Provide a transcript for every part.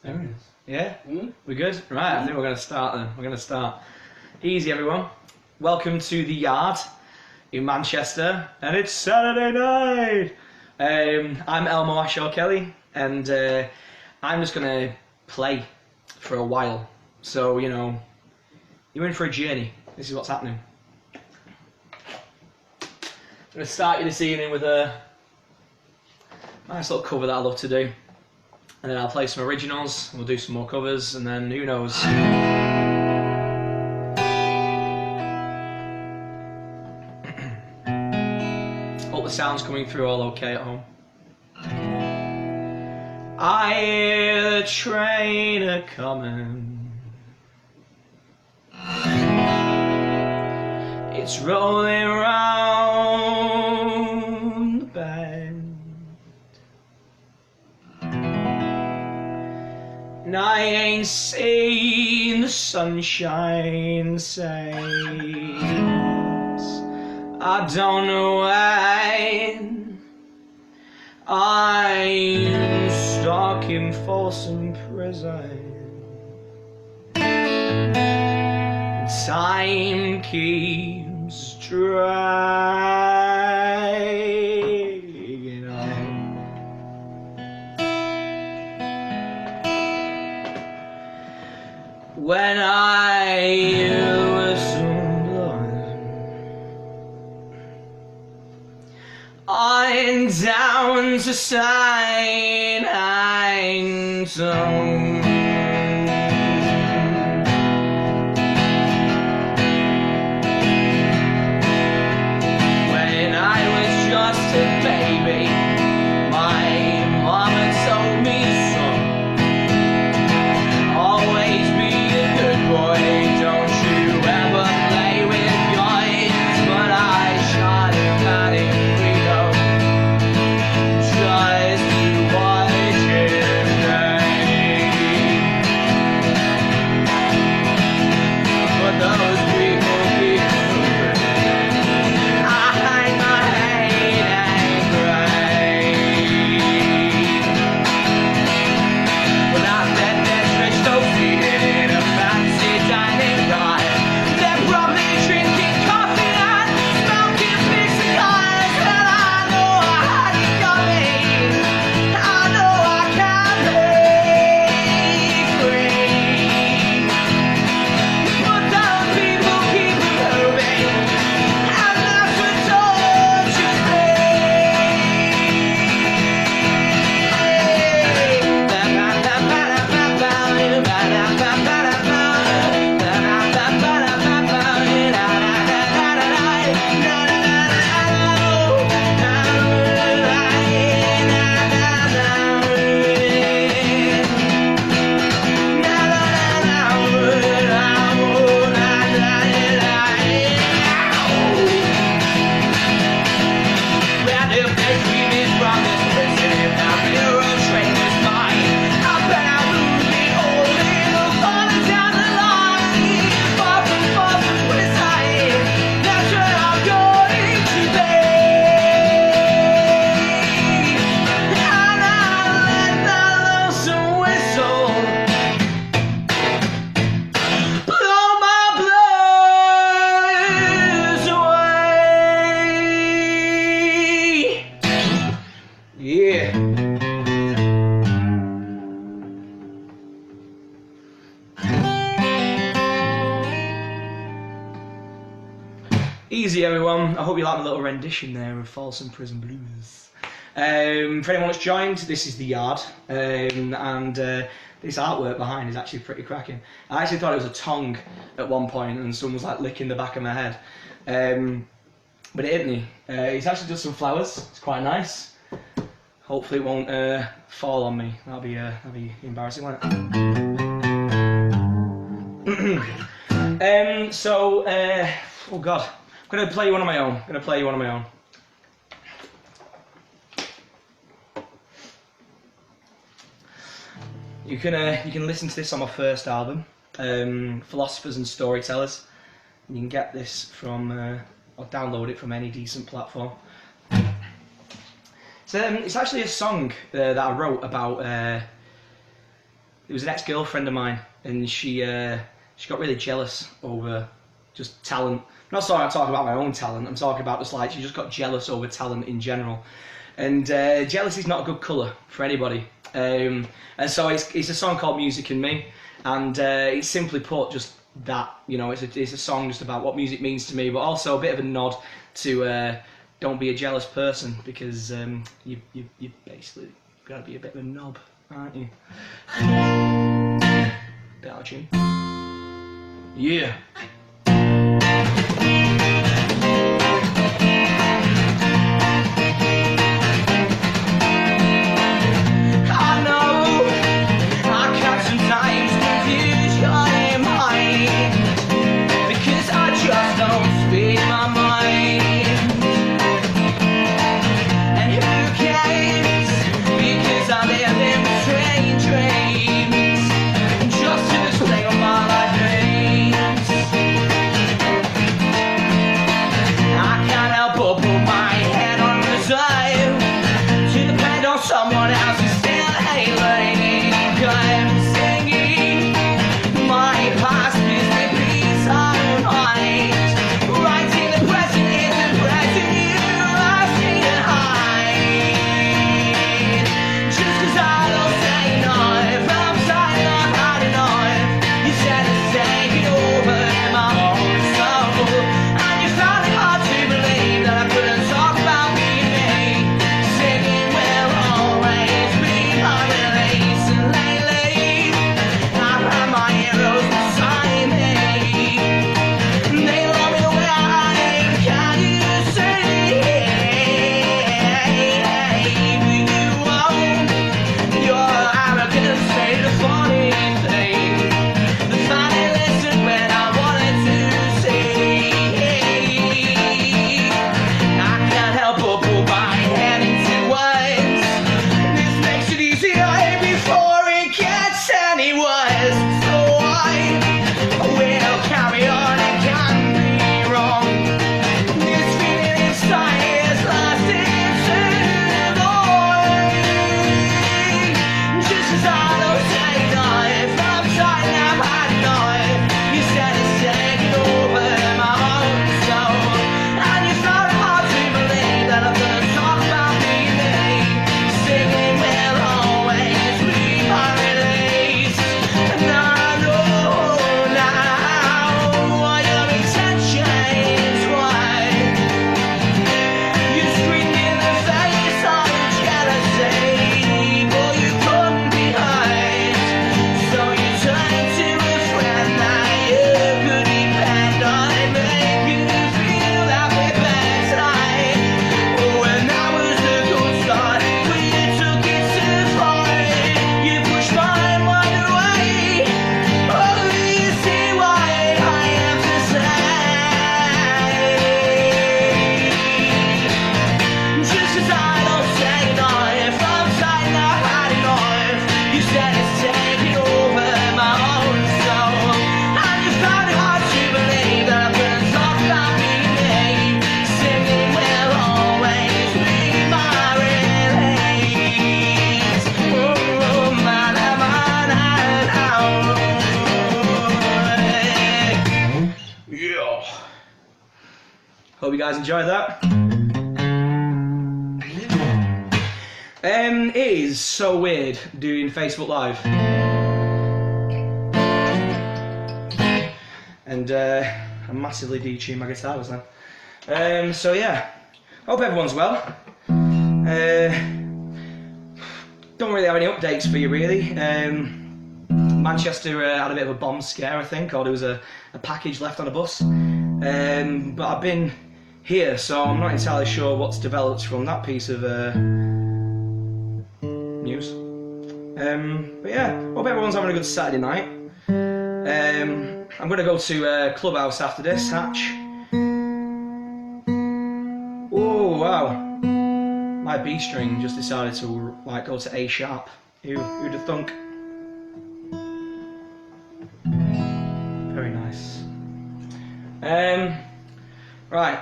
There it is. Yeah? We're good? Right, I think we're going to start then. We're going to start. Easy, everyone. Welcome to the Yard in Manchester, and it's Saturday night. I'm ELMO ASHALL Kelly, and I'm just going to play for a while. So, you know, you're in for a journey. This is what's happening. I'm going to start you this evening with a nice little cover that I love to do. And then I'll play some originals, we'll do some more covers, and then who knows. Hope the sound's coming through all okay at home. I hear the train a-coming. It's rolling round the bend. And I ain't seen the sunshine since I don't know when. I'm stuck in Folsom Prison. Time keeps dragging on. When I was blowing on down to St. Anton, when I was just a baby, my mama told me, son, always be boy, don't you ever play with guns. But I shot him at him, Rito, just to watch him die. But those people keep moving. I hang my head and cry. Well, I bet that's rich, don't see it in a fancy dining car. They're probably drinking coffee and smoking big cigars. And I know I had it coming. I know I can't break free. But those people keep moving, and that's what tortures me. Yeah. Easy, everyone. I hope you like my little rendition there of Folsom Prison Blues. For anyone that's joined, this is the Yard, and this artwork behind is actually pretty cracking. I actually thought it was a tongue at one point, and someone was like licking the back of my head, but it isn't. He's actually done some flowers. It's quite nice. Hopefully it won't fall on me. That'll be embarrassing, won't it? Oh God, I'm gonna play you one of my own. You can listen to this on my first album, Philosophers and Storytellers. And you can get this from or download it from any decent platform. It's actually a song that I wrote about was an ex-girlfriend of mine, and she got really jealous over just talent. I'm not talking about my own talent. I'm talking about just like she just got jealous over talent in general, and jealousy is not a good colour for anybody. And so it's a song called Music and Me, and it's simply put just that, you know, it's a song just about what music means to me, but also a bit of a nod to don't be a jealous person, because you basically got to be a bit of a knob, aren't you? Bit out of tune. Yeah. Someone else is still hailing. I'm singing my past is the peace of mind. Writing the present is the present you lost me to hide. Just 'cause I don't say enough, I'm sorry I've had enough. You said it's taking over my whole soul, and you found it hard to believe that I couldn't talk about being me. Singing will always be my release, and lately I've had my heroes beside me. They love me the way I am, can you see? But you won't. Your arrogance made a funny thing. The funny listen when I wanted to see. I can't help but put my head into words. This makes it easier before it gets any worse. So I will carry on, it can be wrong. This feeling inside is lasting too long. Just 'cause I don't say enough, I'm sorry I've had enough. You said it's taking over my whole soul, and you found it hard to believe that I'm gonna talk about being me. Singing will always be my release, and I know now what your intentions were. You screamed in the face of jealousy, but you couldn't be hurt, so you turned to a friend that you could depend on, make you feel that bit better. When that was a good start, but you took it too far. You pushed my mind away. Oh, you see why I have to say. Just 'cause I don't say enough, I'm saying I've had enough. You said it's taking over my own soul, and you found it hard to believe that I'm gonna talk about being me. Singing will always be my release. Oh, man, yeah. Hope you guys enjoyed that. It is so weird doing Facebook Live. And I massively detuned my guitar just then. So yeah, hope everyone's well. Don't really have any updates for you really. Manchester had a bit of a bomb scare, I think, or there was a package left on a bus. But I've been here, so I'm not entirely sure what's developed from that piece of news. But yeah, hope everyone's having a good Saturday night. I'm going to go to Clubhouse after this, Hatch. Oh wow, my B string just decided to like go to A sharp. Who'd have thunk? Very nice. Right,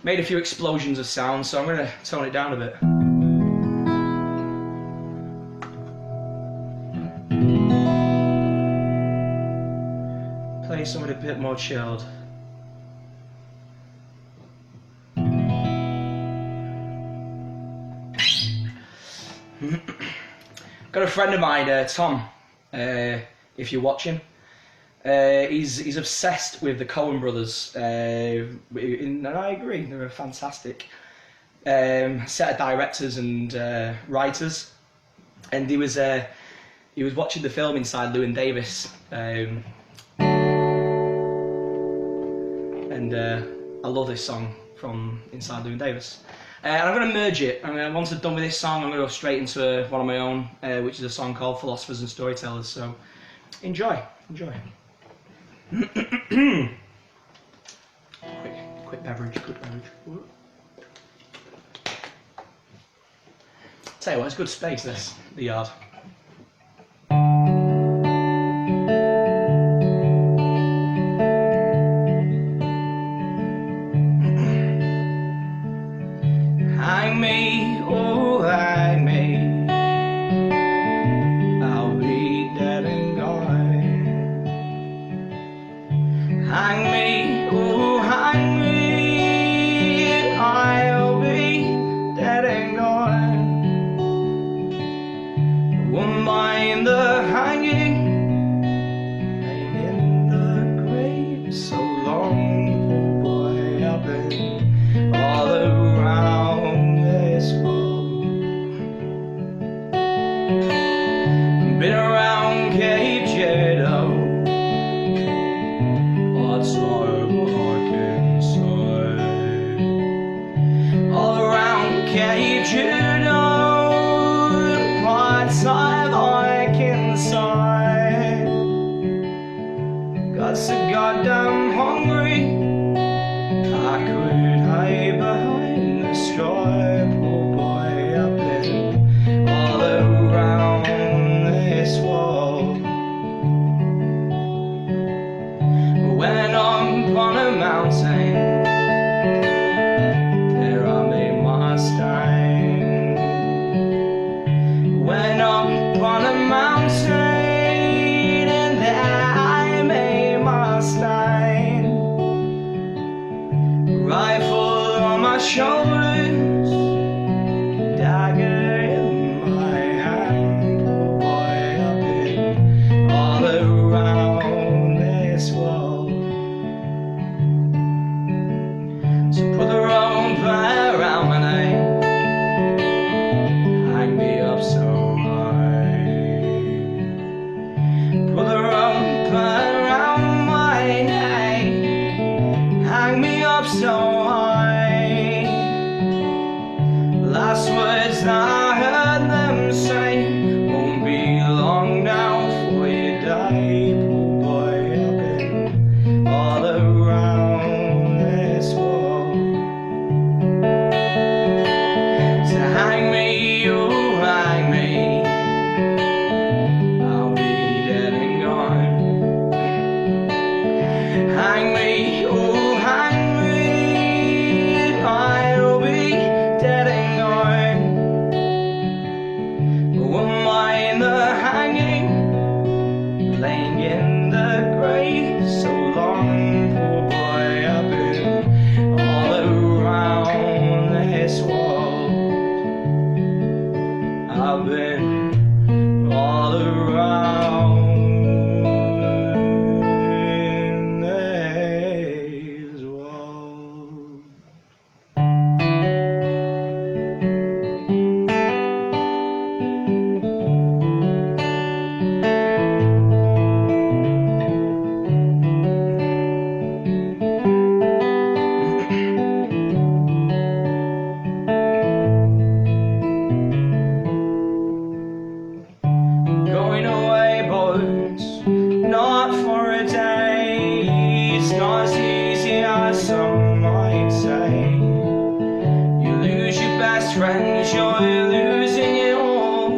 made a few explosions of sound, so I'm going to tone it down a bit. Play something a bit more chilled. Got a friend of mine, Tom, if you're watching. He's obsessed with the Coen brothers, and I agree, they're a fantastic set of directors and writers. And he was watching the film Inside Llewyn Davis, and I love this song from Inside Llewyn Davis. And I'm going to merge it. Once I'm done with this song, I'm going to go straight into one of my own, which is a song called Philosophers and Storytellers. So enjoy. Quick beverage, good beverage. Tell you what, it's good space, this, the yard. Hang me, oh hang me, I'll be dead and gone. Hang me, oh hang me, I'll be dead and gone. Won't mind the hanging, laying in the grave so long, poor boy, I've been all around this world. Been around Cape Jado, what's all around Cape Jado, what's like inside. Got so goddamn hungry, I could hide behind the sky. Poor boy, I've been all around this world. When I'm on a mountain, there I made my stand. When I'm on a mountain, and there I made my stand. Rifle on my shoulders, dagger in my hand. Poor boy, I've been all around this world. So put the rope around my neck, hang me up so high. Put the rope around my neck, hang me up so high. Last words I heard them say, won't be long now before you die. Poor boy, I've been all around this world. So hang me, oh hang me, I'll be dead and gone. Hang me, oh hang me, I'll be dead and gone. Won't mind the hanging, laying in the grave so long. Poor boy, I've been all around this world. I've been all around this world. Going away, boys, not for a day. It's not as easy as some might say. You lose your best friends, you're losing it all.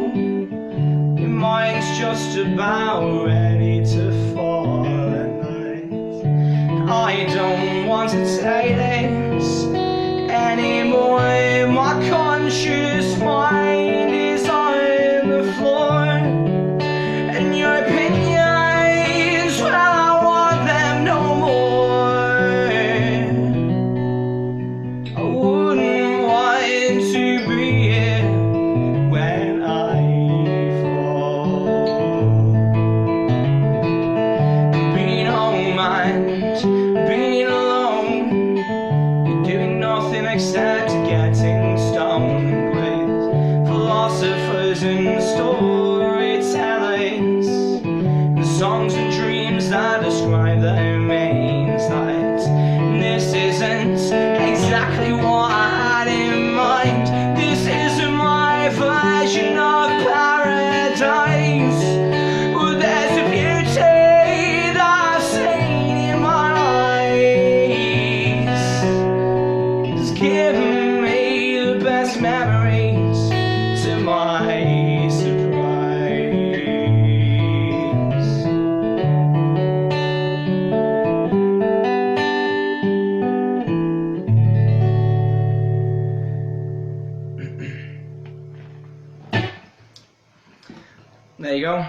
Your mind's just about ready to fall at night. I don't want to take this anymore. My conscious mind is on the floor, and you're opinions, well, I want them no more. I wouldn't want to be here when I fall. Being home and being alone, you're doing nothing except getting stoned with philosophers and storytellers, the songs and dreams that describe their mains. That this isn't exactly what I had in mind. This isn't my version of paradise. But there's a beauty that I've seen in my eyes. It's given me the best memories to my surprise. There you go.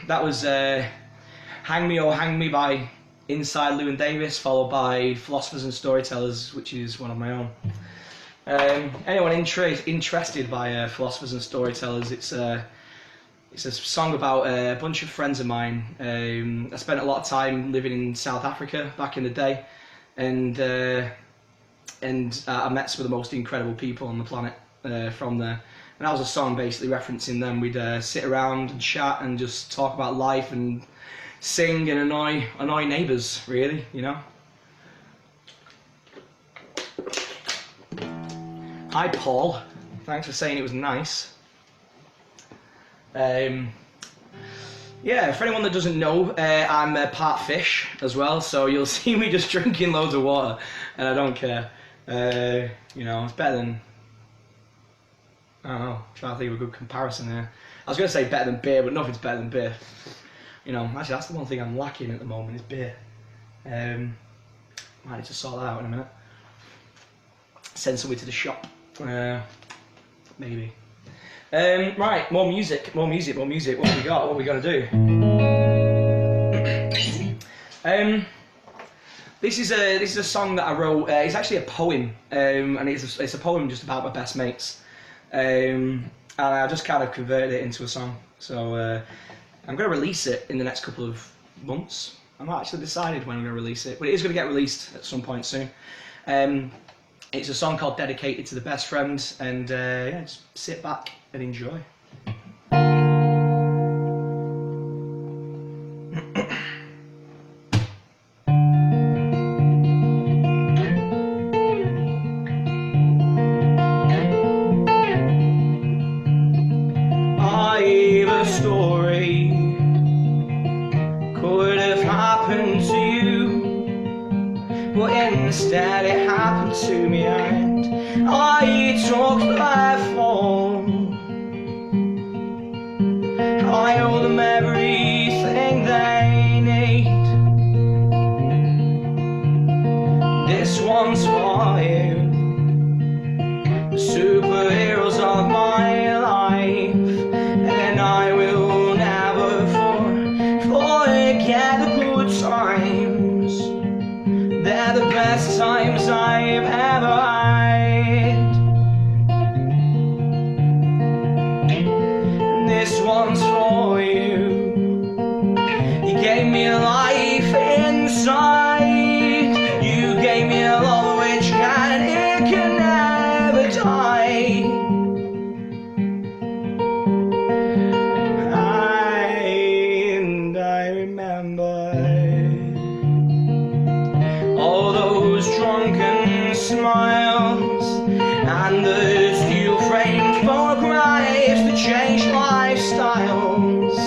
That was Hang Me or Hang Me by Inside Llewyn Davis, followed by Philosophers and Storytellers, which is one of my own. Anyone interested by Philosophers and Storytellers, it's a song about a bunch of friends of mine. I spent a lot of time living in South Africa back in the day, and I met some of the most incredible people on the planet from there. And that was a song basically referencing them. We'd sit around and chat and just talk about life and sing and annoy neighbours, really, you know. Hi Paul, thanks for saying it was nice. Yeah, for anyone that doesn't know, I'm part fish as well, so you'll see me just drinking loads of water, and I don't care. You know, it's better than, I don't know, I'm trying to think of a good comparison here. I was going to say better than beer, but nothing's better than beer. You know, actually that's the one thing I'm lacking at the moment, is beer. Might need to sort that out in a minute. Send somebody to the shop. Maybe. Right, more music. What have we got? What are we going to do? This is a song that I wrote. It's actually a poem, and it's a poem just about my best mates. And I just kind of converted it into a song. So I'm going to release it in the next couple of months. I'm not actually decided when I'm going to release it, but it is going to get released at some point soon. It's a song called Dedicated to the Best Friend, and yeah, just sit back and enjoy. I've a story, could have happened to you, but instead it happened to me, and I took their fall. I owe them everything they need. This one's for you, the superheroes of my life, and I will never forget the good times. They're the best times I've ever had. This one's for you. You gave me a life inside. You gave me a love which it can never die. And I remember all those drunken smiles and the steel framed photographs that changed lifestyles.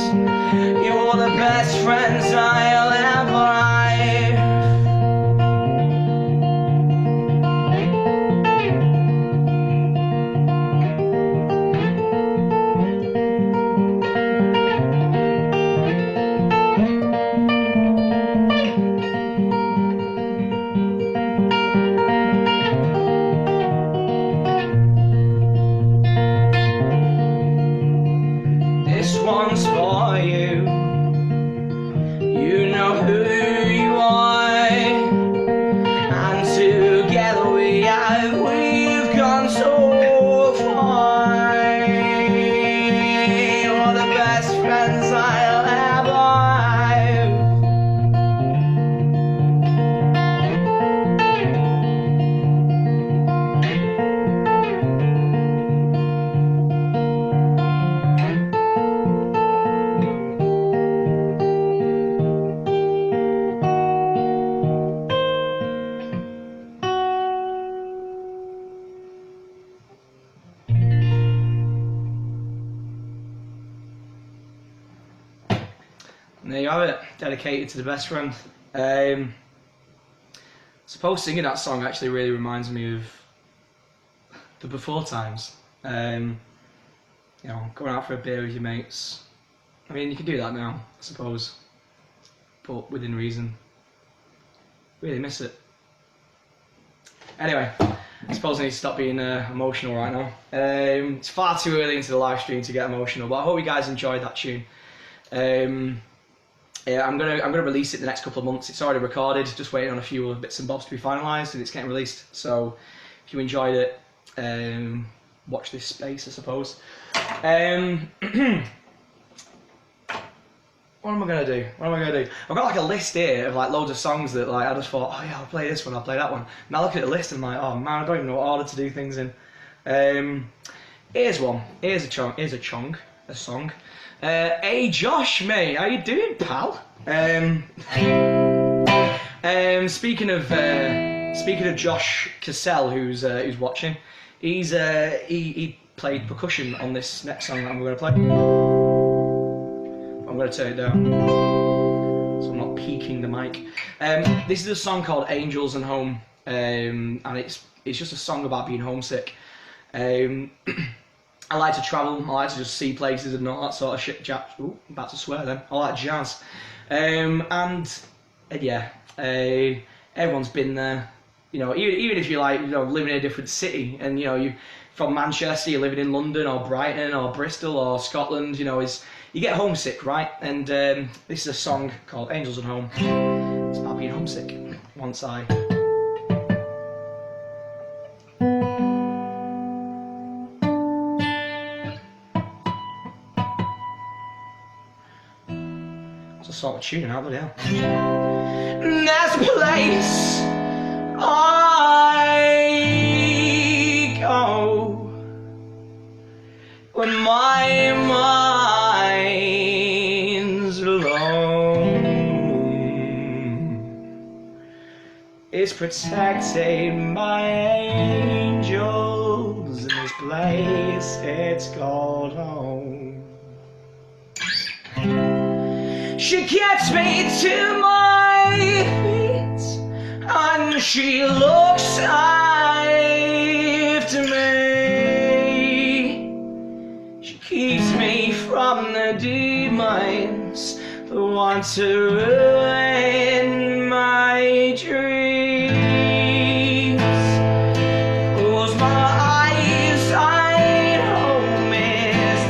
You're the best friends I'll ever have. This one's for you. hands I'll have life. And there you have it, dedicated to the best friend. Suppose singing that song actually really reminds me of the before times. You know, going out for a beer with your mates. I mean, you can do that now, I suppose, but within reason. Really miss it. Anyway, I suppose I need to stop being emotional right now. It's far too early into the live stream to get emotional, but I hope you guys enjoyed that tune. Yeah, I'm gonna release it the next couple of months. It's already recorded, just waiting on a few other bits and bobs to be finalised, and it's getting released. So, if you enjoyed it, watch this space, I suppose. What am I gonna do? I've got like a list here of like loads of songs that like I just thought, oh yeah, I'll play this one, I'll play that one. And I look at the list and I'm like, oh man, I don't even know what order to do things in. Here's one. Here's a song. Hey Josh, mate, how you doing, pal? Speaking of Josh Cassell, who's watching, he played percussion on this next song that I'm going to play. I'm going to turn it down so I'm not peaking the mic. This is a song called Angels and Home, and it's just a song about being homesick. I like to travel, I like to just see places and all that sort of shit. Ooh, I'm about to swear then. I like jazz. Yeah, everyone's been there. You know, even if you're like, you know, living in a different city and, you know, you from Manchester, you're living in London or Brighton or Bristol or Scotland, you know, you get homesick, right? And this is a song called Angels and Home. It's about being homesick. Once I... It's a sort of tune out, but yeah. There's a place I go when my mind's alone. It's protected by angels in this place. It's called home. She gets me to my feet and she looks after me. She keeps me from the demons that want to ruin my dreams. Close my eyes, I home is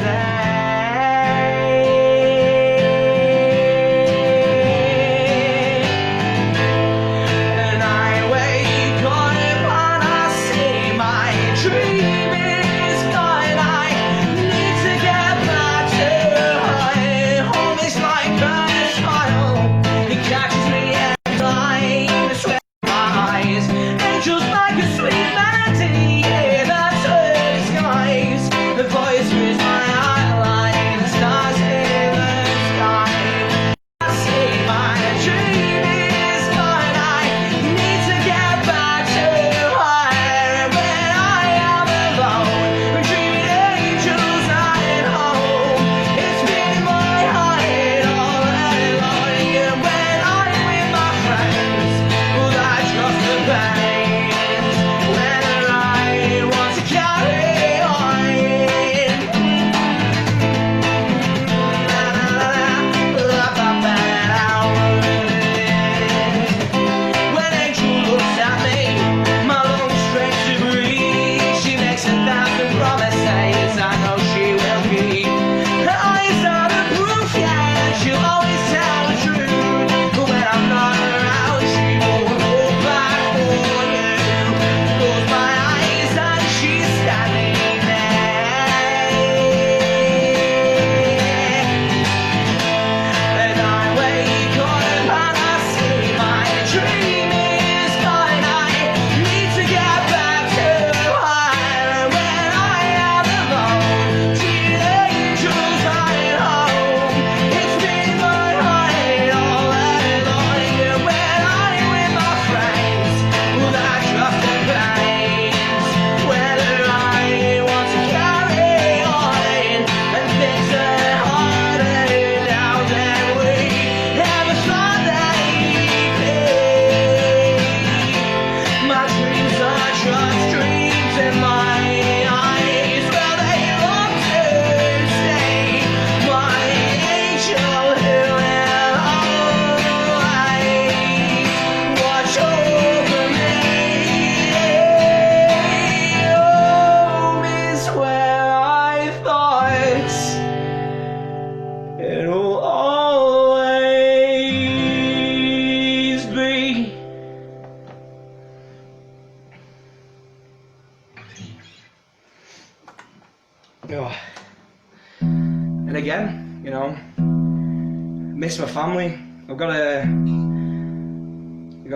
Miss my family. I've got a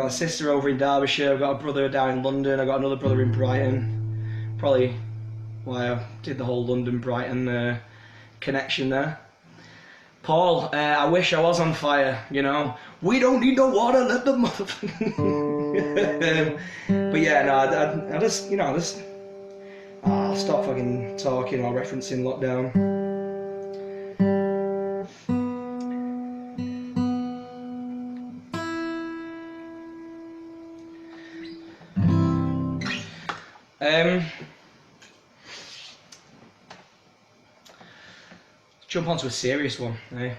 sister over in Derbyshire. I've got a brother down in London. I've got another brother in Brighton. Probably why I did the whole London-Brighton connection there. Paul, I wish I was on fire, you know. We don't need no water, let the but yeah, no, I just, you know, I'll stop fucking talking or referencing lockdown. Jump onto a serious one, eh?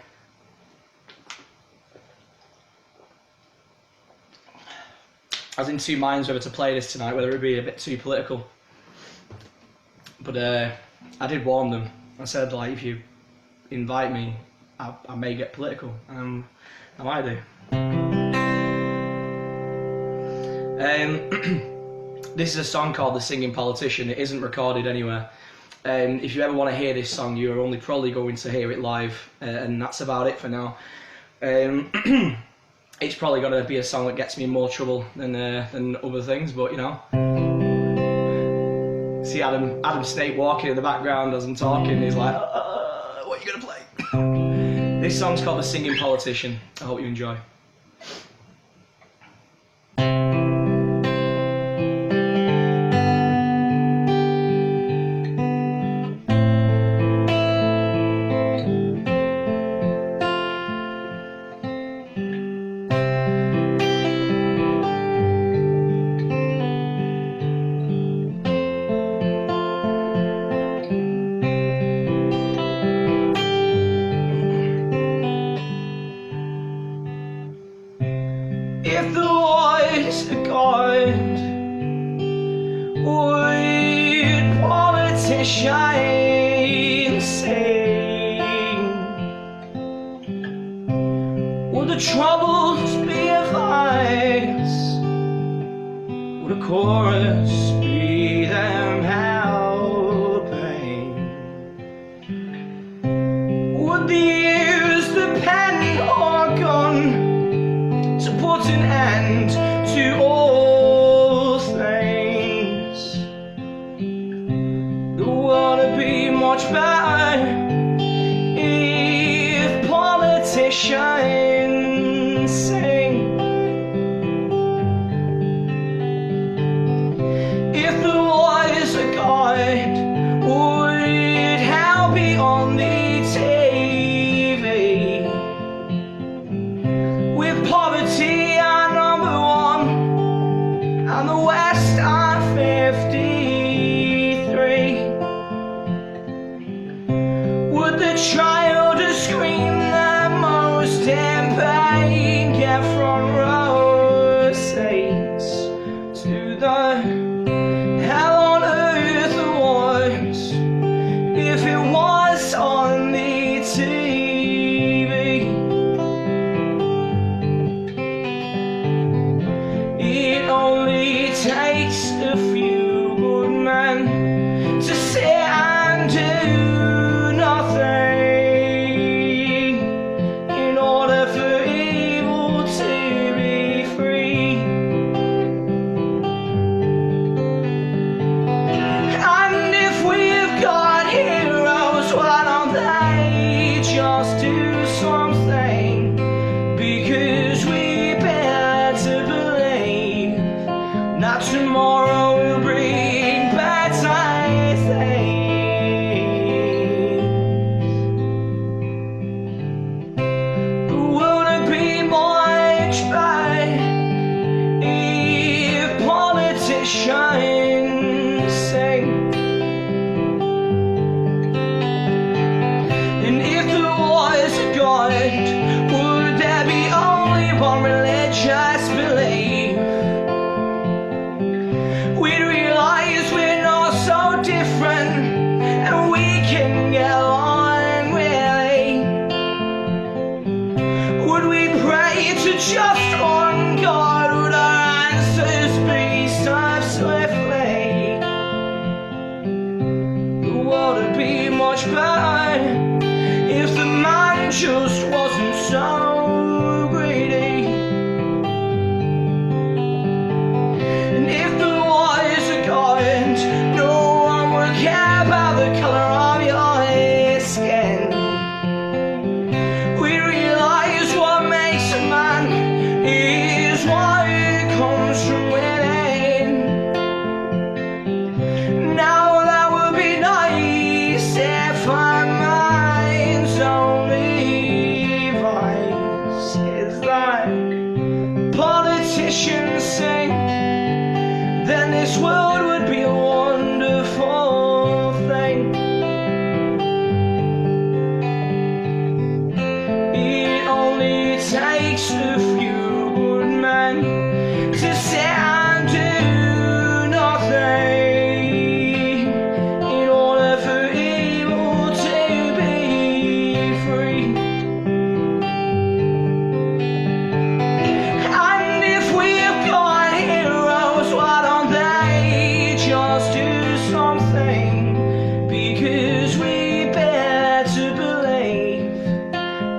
I was in two minds whether to play this tonight, whether it would be a bit too political. But I did warn them. I said, like, if you invite me, I may get political. I might do. This is a song called The Singing Politician. It isn't recorded anywhere. If you ever want to hear this song, you're only probably going to hear it live, and that's about it for now. It's probably going to be a song that gets me in more trouble than other things, but you know. See Adam Snake walking in the background as I'm talking. He's like, what are you going to play? This song's called The Singing Politician. I hope you enjoy. If the voice of God would politicians sing, would the troubles be advice? Would a chorus be them helping? Would they use the pen or gun to put an end to all things? The world would be much better if politicians sing. If the voice of God would help me on the TV, with poverty at number one and the West at 53, would the child who screamed the most in pain get front row seats to the hell on earth it was if it was on the TV? It only takes a few good men to sit and do nothing in order for evil to be free. And if we've got heroes, why don't they just do something? Because we better believe that tomorrow will bring better things. The world would be much better if politicians sing. And if there was a God, would there be only one religious belief? We'd realize we're not so different and we can get along really. Would we pray to just one God? Would our answers be served swiftly? The world would be much better if the man just wasn't so greedy. And if there was a God, no one would care about the colour of your skin. We realise what makes a man is what comes from within. Now that would be nice if our minds only voices that politicians sing, then this world would be a wonderful thing. It only takes a few good men to sit and do nothing in order for evil to be free. And if we've got heroes, why don't they just do something? Because we better believe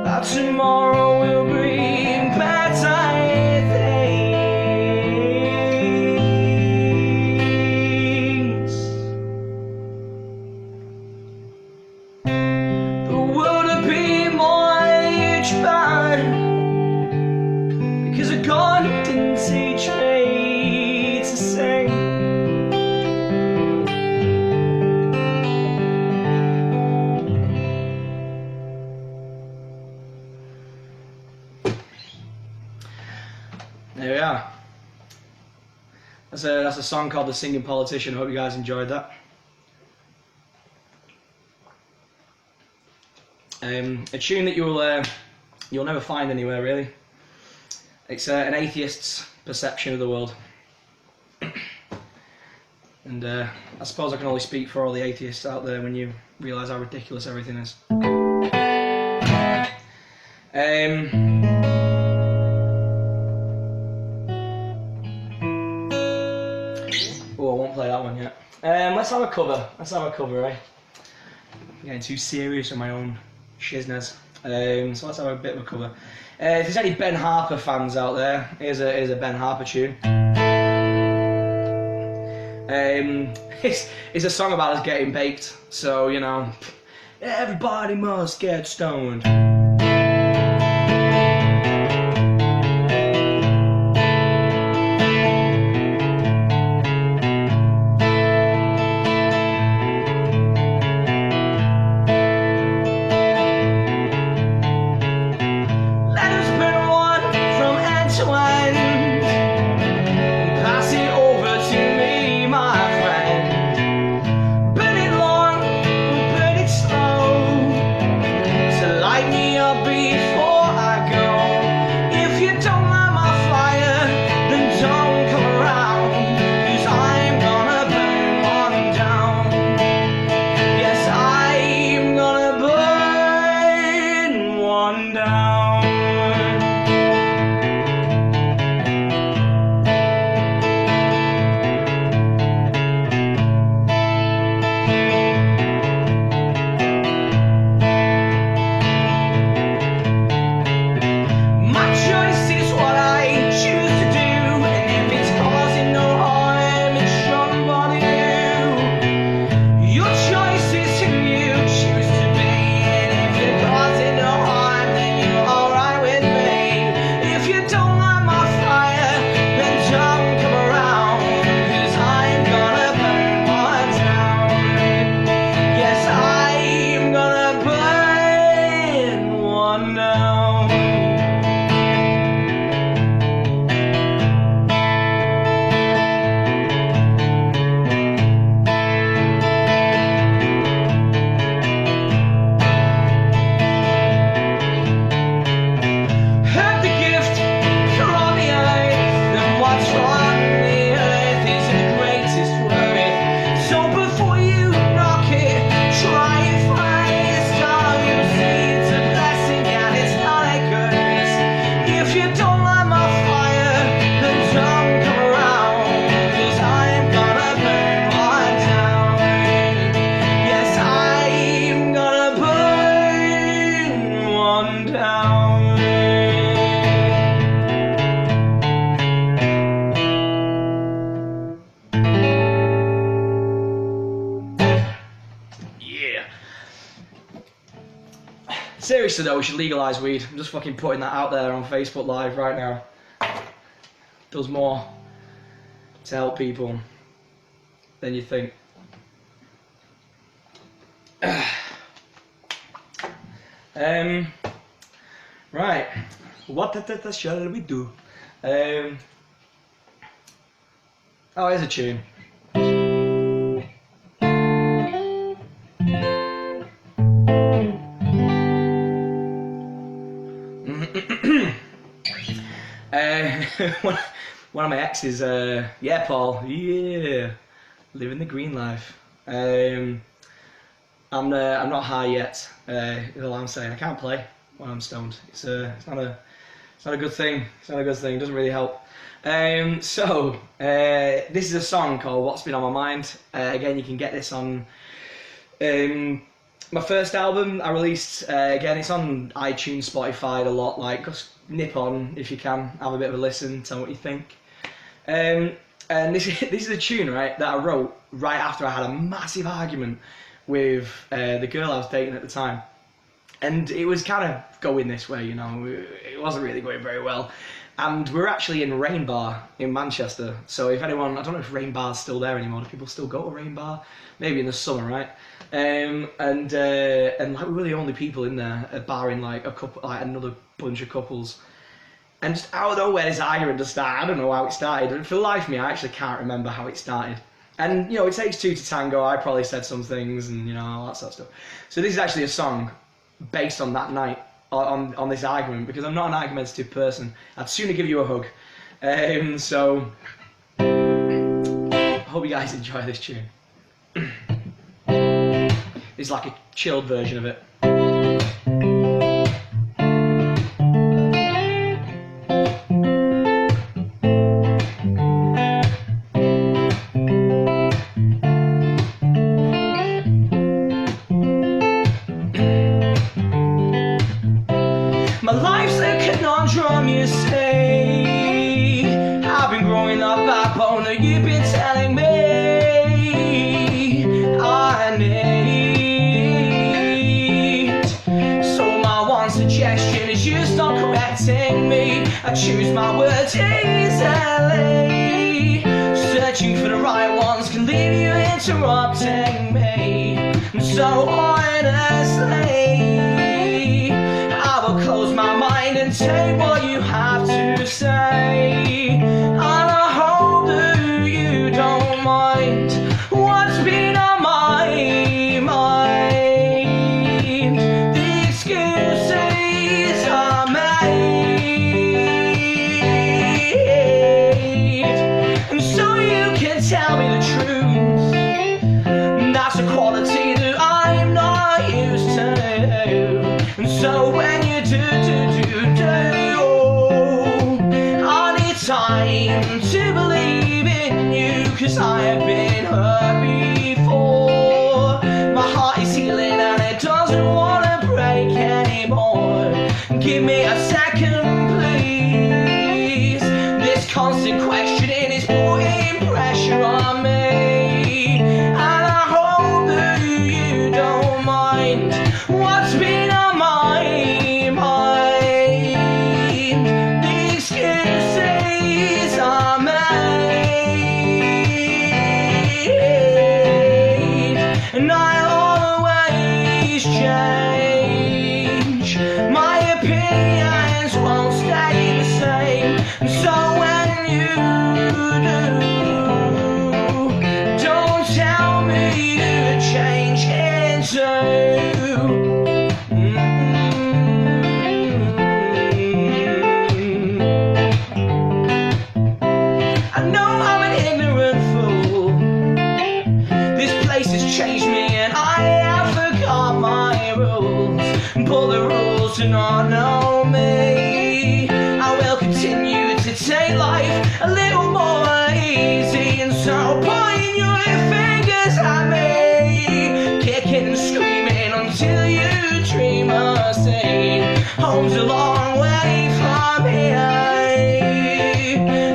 that tomorrow will bring better things. The world would be much better because a God didn't teach me to sing. There we are. That's a song called The Singing Politician. I hope you guys enjoyed that. A tune that you'll never find anywhere really. It's an atheist's perception of the world. And I suppose I can only speak for all the atheists out there when you realise how ridiculous everything is. Oh, I won't play that one yet. Let's have a cover. Eh? I'm getting too serious with my own shizness. So let's have a bit of a cover. If there's any Ben Harper fans out there, here's a Ben Harper tune. It's a song about us getting baked. So, you know, everybody must get stoned. Burn it long, burn it slow, to light me Yeah. Seriously though, we should legalise weed. I'm just fucking putting that out there on Facebook Live right now. Does more to help people than you think. Right. What shall we do? Oh, here's a tune. One of my exes, yeah, Paul, yeah, living the green life. I'm not high yet. Is all I'm saying. I can't play when I'm stoned. It's not a good thing. It's not a good thing. It doesn't really help. This is a song called "What's Been on My Mind." Again, you can get this on my first album I released. Again, it's on iTunes, Spotify, a lot. Like, just nip on if you can, have a bit of a listen, tell me what you think. And this is a tune, right, that I wrote right after I had a massive argument with the girl I was dating at the time. And it was kind of going this way, you know, it wasn't really going very well. And we were actually in Rain Bar in Manchester. So if anyone, I don't know if Rain Bar's still there anymore. Do people still go to Rain Bar? Maybe in the summer, right? And like we were the only people in there, barring like a couple, like another bunch of couples. And just out of nowhere, this argument just started. I don't know how it started. And for the life of me, I actually can't remember how it started. And, you know, it takes two to tango. I probably said some things and, you know, all that sort of stuff. So this is actually a song based on that night, on this argument, because I'm not an argumentative person. I'd sooner give you a hug. So, I hope you guys enjoy this tune. It's like a chilled version of it. My life's a conundrum, you say. I've been growing up backbone that you've been telling me I need. So my one suggestion is you stop correcting me. I choose my words easily. Searching for the right ones can leave you interrupting me. So honestly, close my mind and take what you have to say. And I hope that you don't mind what's been on my mind. The excuses are made, and so you can tell me the truth. That's a quality that I'm not used to. And so when you do, I need time to believe in you, 'cause I have been hurt before. My heart is healing and it doesn't want to break anymore. Give me a second, please. This constant questioning is putting pressure on me, and I hope that you don't mind what's been on my mind. The excuses are made, and I'll always change. My opinions won't stay the same. So when you I'm here.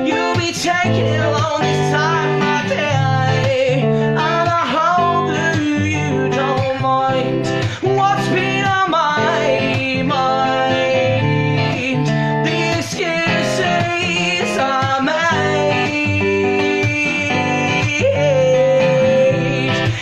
You'll be taking it along this time, my dear, and I hope that you don't mind what's been on my mind. The excuses I made,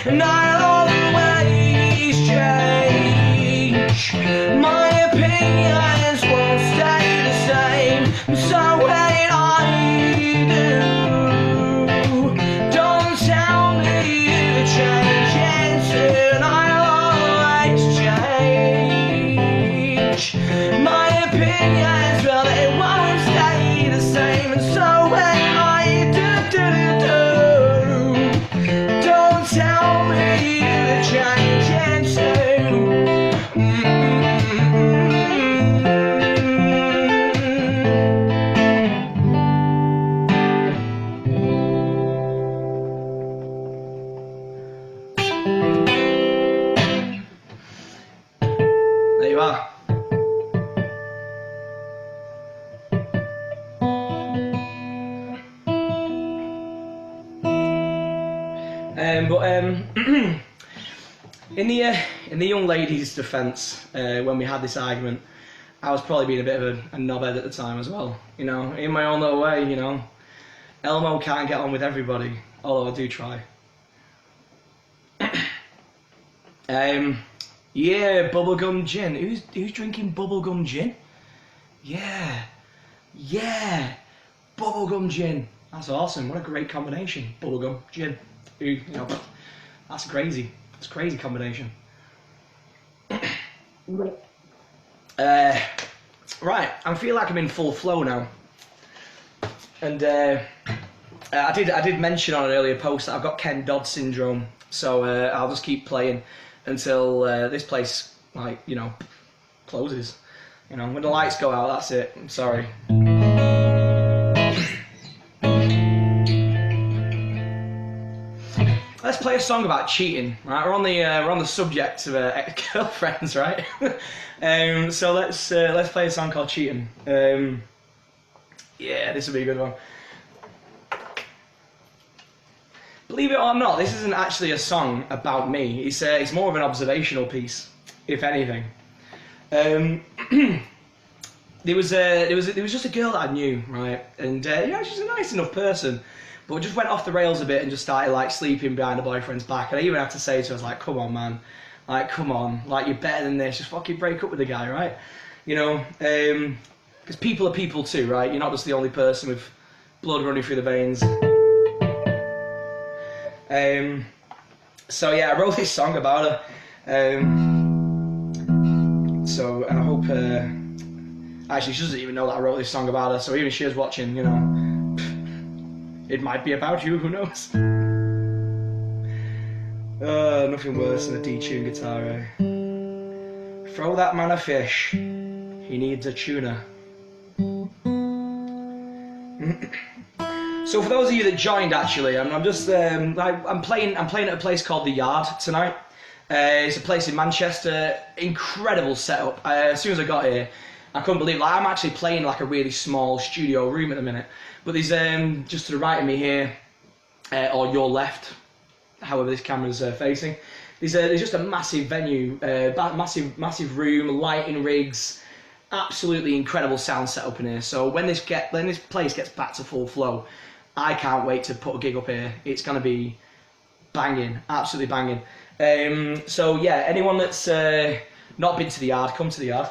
and I'll always change. My opinions won't stay the same, so when I do, don't tell me you change, and I'll always change. My opinions, well, they won't stay the same, and so when I do, don't tell me you change, and so there you are. In the young lady's defence, when we had this argument, I was probably being a bit of a knobhead at the time as well. You know, in my own little way. You know, Elmo can't get on with everybody, although I do try. Yeah, bubblegum gin. Who's drinking bubblegum gin? Yeah, bubblegum gin. That's awesome. What a great combination. Bubblegum gin. You know, that's crazy. It's a crazy combination. Right, I feel like I'm in full flow now. And I did mention on an earlier post that I've got Ken Dodd syndrome, so I'll just keep playing until this place, like, you know, closes. You know, when the lights go out, that's it. I'm sorry. Let's play a song about cheating, right? We're on the subject of ex-girlfriends, right? So let's play a song called Cheating. Yeah, this will be a good one. Believe it or not, this isn't actually a song about me. It's more of an observational piece, if anything. There was just a girl that I knew, right? And yeah, she's a nice enough person. But just went off the rails a bit and just started like sleeping behind her boyfriend's back. And I even had to say to her, I was like, come on, man. Like, come on. Like, you're better than this. Just fucking break up with the guy, right? You know, because people are people too, right? You're not just the only person with blood running through the veins. So yeah, I wrote this song about her. So I hope, actually she doesn't even know that I wrote this song about her. So even if she is watching, you know, it might be about you, who knows? Nothing worse than a detuned guitar, eh? Throw that man a fish, he needs a tuna. So for those of you that joined, actually, I'm just I'm playing at a place called The Yard tonight. It's a place in Manchester. Incredible setup. As soon as I got here, I couldn't believe it. Like, I'm actually playing like a really small studio room at the minute. But there's just to the right of me here, or your left, however this camera's facing. There's just a massive venue, massive room, lighting rigs, absolutely incredible sound setup in here. So when this place gets back to full flow, I can't wait to put a gig up here. It's gonna be banging, absolutely banging. So yeah, anyone that's not been to The Yard, come to The Yard.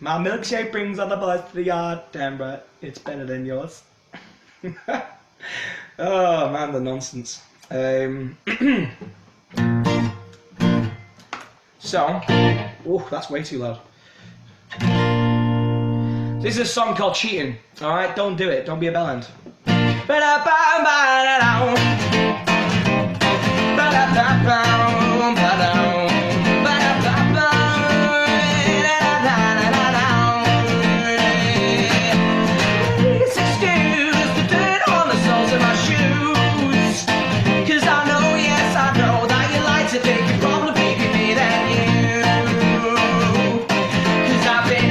My milkshake brings all the boys to the yard. Damn right, it's better than yours. Oh man, the nonsense. So, oh, that's way too loud. This is a song called Cheating. All right, don't do it. Don't be a bellend.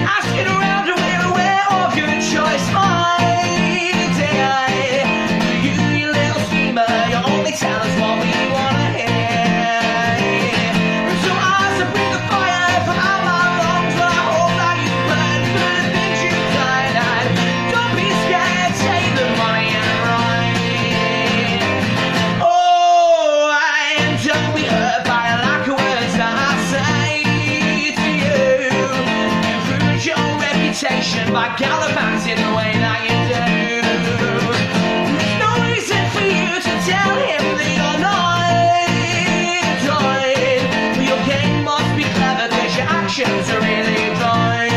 Asking around where by gallivanting the way that you do. There's no reason for you to tell him that you're not enjoying. Your game must be clever cause your actions are really drawing.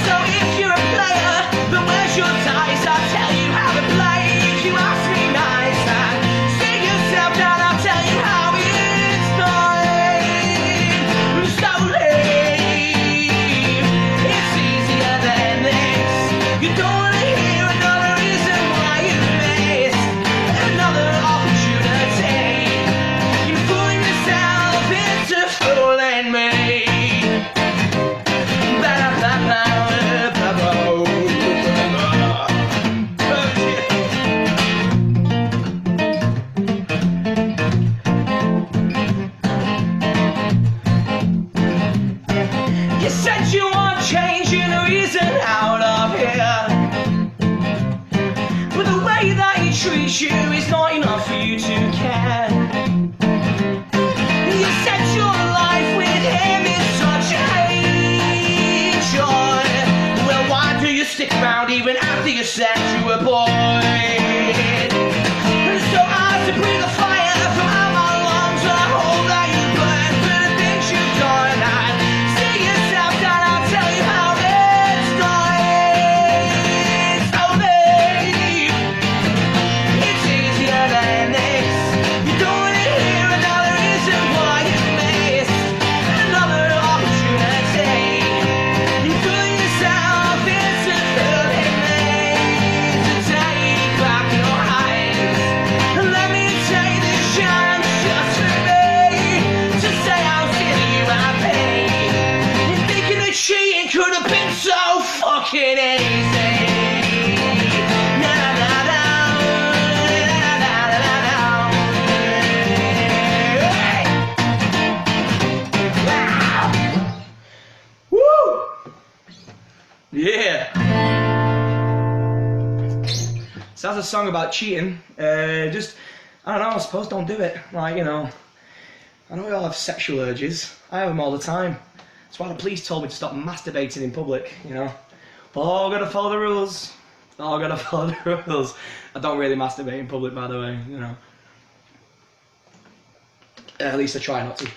So if you're a player, then where's your dice? I'll tell you how to play if you ask me nice. And sit yourself down, I'll tell you how it's done. Slowly, it's easier than this. You don't want to hear another reason why you missed another opportunity. You're fooling yourself into fooling me. You said you want changing a reason out of here, but the way that he treats you is not enough for you to care. You said your life with him is such a joy. Well, why do you stick around even after you said you were bored? So I have to breathe the fire from out my lungs, and I hope that you burn for the things you've done. And sit yourself down, I'll tell you how it's done. Slowly, it's easier than this. You don't want to hear another reason why you missed another opportunity. You fool yourself into fooling me. To take back your eyes and let me take this chance just for me to say how silly you have been. You're thinking that cheating could have been so fucking easy. Na na na na, na na na na na. Woo! Yeah. So that's a song about cheating. Just, I don't know, I suppose don't do it. Like, you know, I know we all have sexual urges. I have them all the time. That's why the police told me to stop masturbating in public, you know. All gotta follow the rules. All gotta follow the rules. I don't really masturbate in public, by the way, you know. At least I try not to.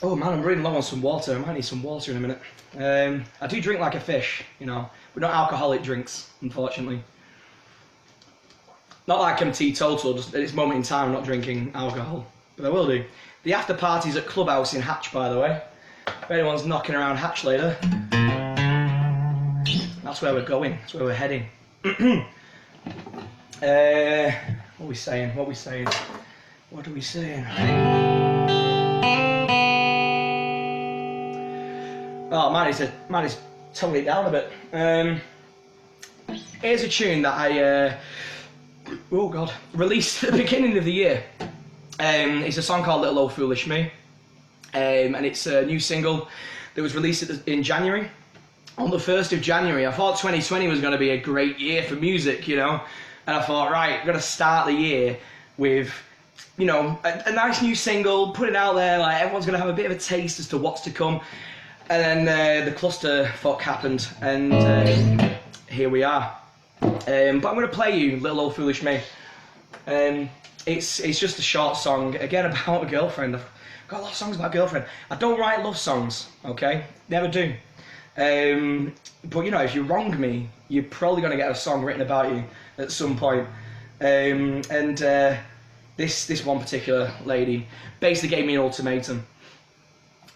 Oh man, I'm really low on some water. I might need some water in a minute. I do drink like a fish, you know. But not alcoholic drinks, unfortunately. Not like I'm teetotal, just at this moment in time I'm not drinking alcohol. But I will do. The after party's at Clubhouse in Hatch, by the way. If anyone's knocking around Hatch later, that's where we're going, that's where we're heading. What are we saying? What are we saying? What are we saying? Oh, man is toning it down a bit. Here's a tune that I released at the beginning of the year. It's a song called Little Old Foolish Me, and it's a new single that was released in January. On the 1st of January, I thought 2020 was going to be a great year for music, you know, and I thought, right, I'm going to start the year with, you know, a nice new single, put it out there, like everyone's going to have a bit of a taste as to what's to come. And then the clusterfuck happened, and here we are. But I'm going to play you Little Old Foolish Me. It's just a short song, again about a girlfriend. I've got a lot of songs about girlfriend. I don't write love songs, okay? Never do. But you know, if you wrong me, you're probably going to get a song written about you at some point. This one particular lady basically gave me an ultimatum.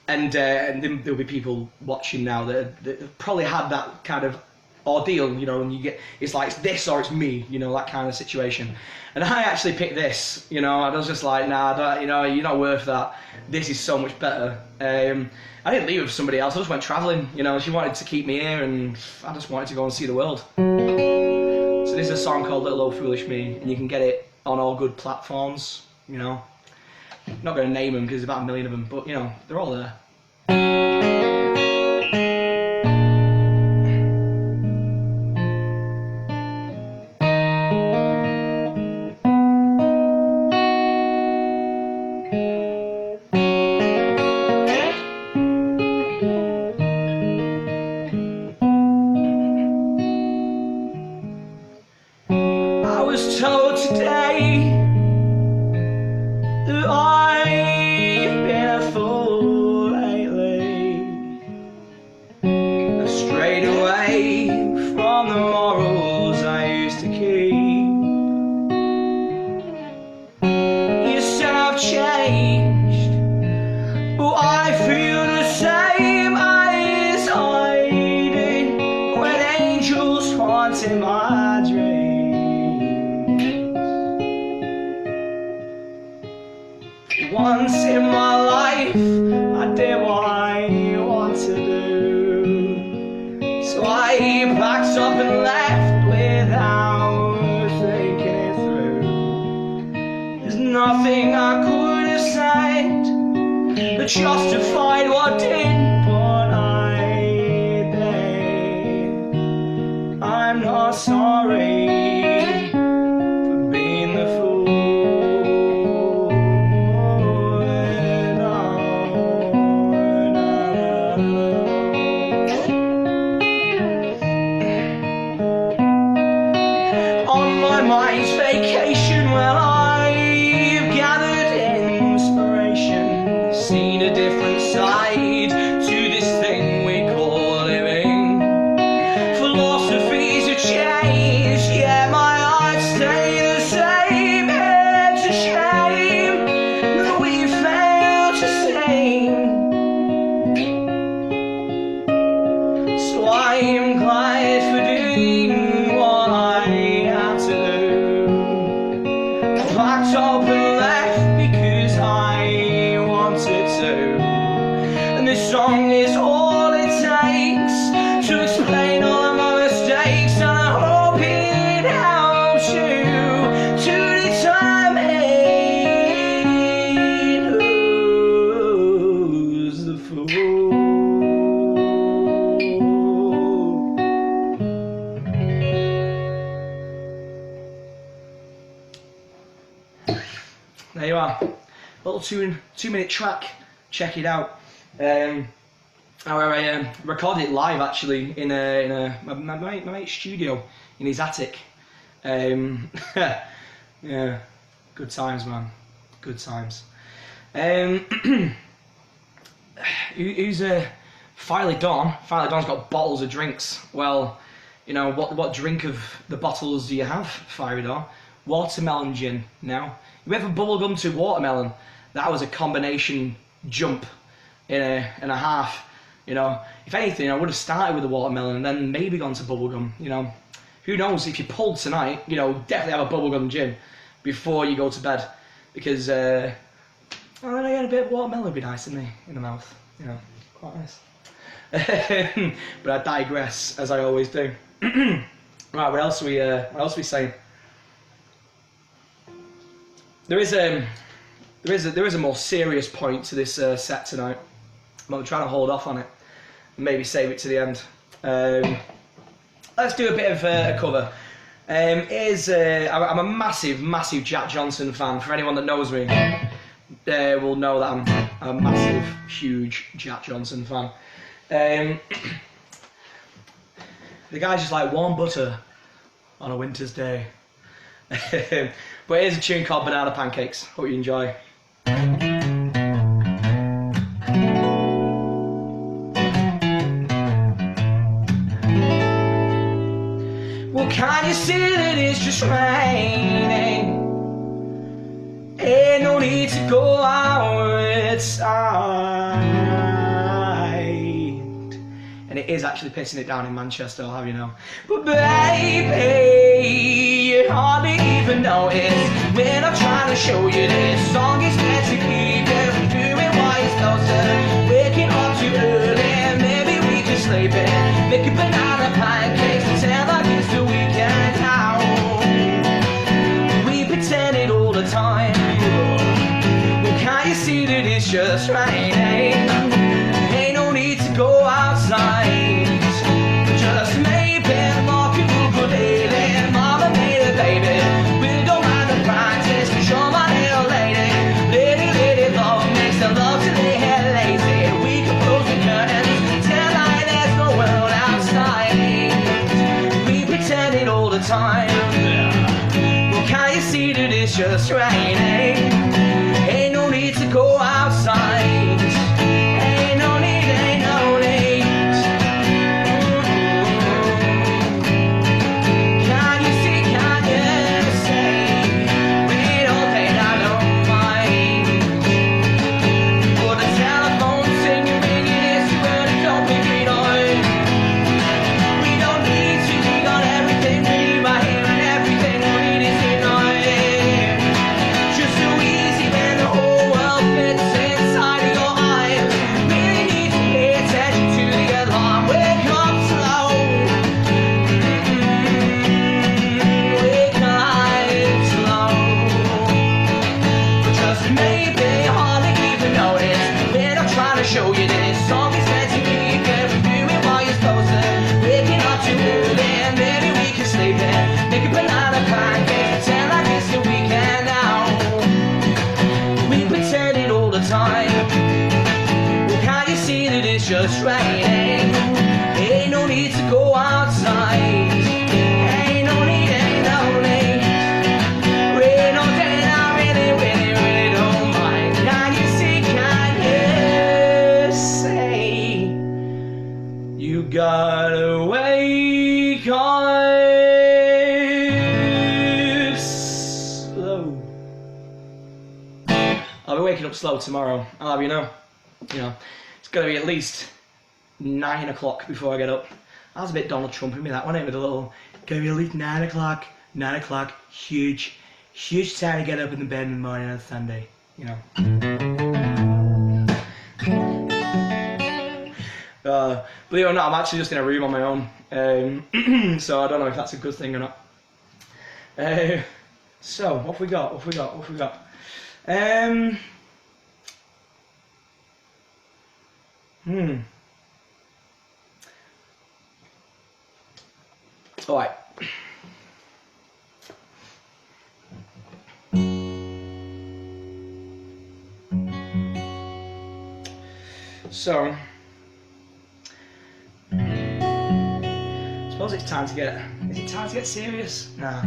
And then there'll be people watching now that probably had that kind of ordeal, you know, and you get, it's like, it's this or it's me, you know, that kind of situation. And I actually picked this, you know, I was just like, nah, you know, you're not worth that. This is so much better. I didn't leave with somebody else, I just went travelling, you know, she wanted to keep me here and I just wanted to go and see the world. So this is a song called Little Old Foolish Me, and you can get it on all good platforms, you know. I'm not going to name them because there's about a million of them, but you know, they're all there. same eyes hiding when angels haunt in my dreams. Once in my life I did what I want to do, so I packed up and left without thinking it through. There's nothing I could have said that justified what did, but I did. I'm not sorry for being the fool. No, on my mind's vacation, well, I've gathered inspiration, seen a different side to this thing we call living. Philosophies have changed, yet my heart stay the same. It's a shame that we failed to sing, so I am glad for doing what I had to do. Packed up and left because I wanted to, and this song is all it takes to explain all of my mistakes, and I hope it helps you to determine who's the fool. There you are, little 2-minute track. Check it out. I recorded it live actually in my mate's studio in his attic. Yeah, good times, man. Good times. Who's Finally Dawn? Finally Dawn's got bottles of drinks. Well, you know what drink of the bottles do you have, Fiery Dawn? Watermelon gin. Now, you ever bubblegum to watermelon? That was a combination jump in a half. You know, if anything, I would have started with the watermelon and then maybe gone to bubblegum. You know, who knows? If you pulled tonight, you know, definitely have a bubblegum gin before you go to bed, because I don't know, a bit of watermelon would be nice in the mouth. You know, quite nice. But I digress, as I always do. Right, what else are we saying? There is a more serious point to this set tonight, but I'm trying to hold off on it and maybe save it to the end. Let's do a bit of a cover. I'm a massive Jack Johnson fan. For anyone that knows me, will know that I'm a massive, huge Jack Johnson fan. The guy's just like warm butter on a winter's day. But here's a tune called Banana Pancakes. Hope you enjoy. Well, can you see that it's just raining? Ain't no need to go outside. And it is actually pissing it down in Manchester, I'll have you know. But baby, you hardly even notice when I'm trying to show you this song is meant to keep you from doing what you're supposed to. Waking up too early, maybe we can sleep in. Making banana pancakes, pretend like it's the weekend now. We pretend it all the time. Well, can't you see that it's just raining? Ain't no need to go outside. Just maybe walk a ukulele, mama made a baby. We'll go round the practice, cause you're my little lady. Lady, love makes the love till they get lazy. We can close the curtains, tell like there's no world outside. We pretend it all the time. Well, can't you see that it's just raining? Ain't no need to go outside. Ringing it's just raining. Ain't no need to go outside. Ain't no need, ain't no need. Rain or day, I really, really, really don't mind. Can you see, can you say you gotta wake up slow? I'll be waking up slow tomorrow. I'll have you know. It's gonna be at least 9 o'clock before I get up. That was a bit Donald Trump in me, that one, with a little, gonna be at least 9 o'clock, huge time to get up in the bed in the morning on a Sunday, Believe it or not, I'm actually just in a room on my own, so I don't know if that's a good thing or not. So, what have we got? Alright. So, I suppose it's time to get. Is it time to get serious? Nah.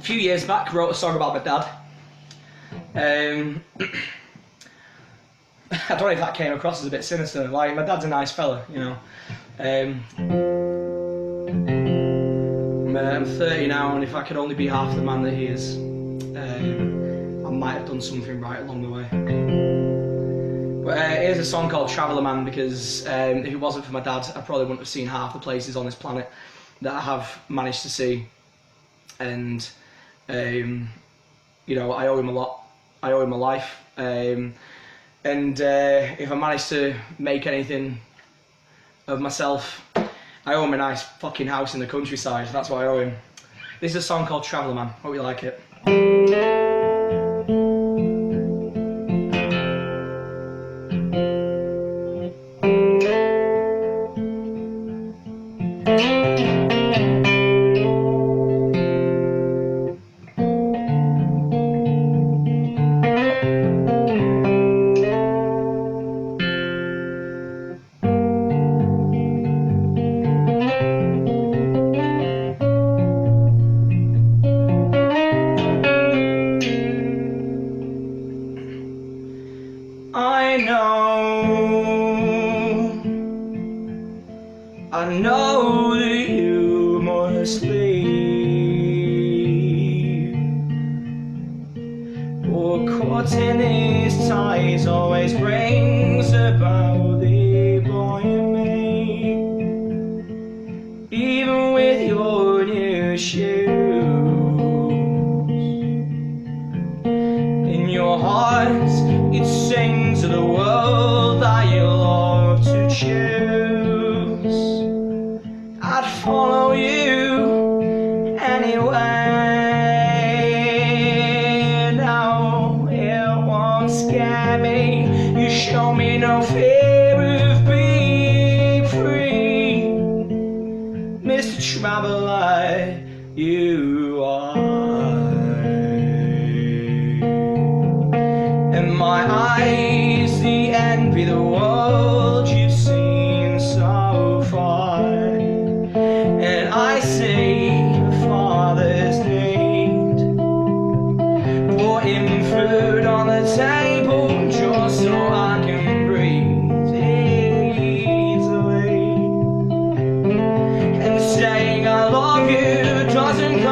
A few years back, wrote a song about my dad. I don't know if that came across as a bit sinister. Like, my dad's a nice fella, I'm 30 now, and if I could only be half the man that he is, I might have done something right along the way. But here's a song called Traveller Man, because if it wasn't for my dad, I probably wouldn't have seen half the places on this planet that I have managed to see. And I owe him a lot. I owe him my life. And if I manage to make anything of myself, I owe him a nice fucking house in the countryside. That's what I owe him. This is a song called Traveller Man. Hope you like it. I know that you must leave, but caught in these ties always brings about the boy in me. Even with your new shoes in your heart, it sings to the world that you love to choose. I'd follow you anyway. Now it won't scare me. You show me no fear of being free, Mr. Traveller, you are. And my eyes, the envy, the world you've seen so far. And I see a father's need, putting food on the table just so I can breathe easily. And saying I love you doesn't come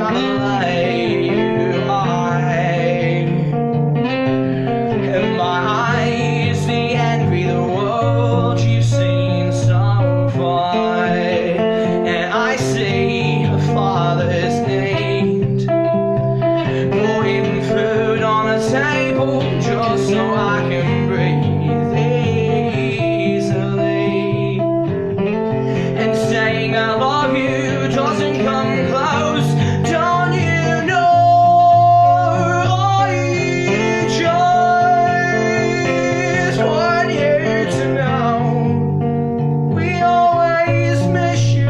rather lay you high. And my eyes, they envy the world you've seen so far. And I see a father's need, putting food on a table just so I can breathe easily. And saying I love you doesn't come close. Don't you know? I just want you to know we always miss you.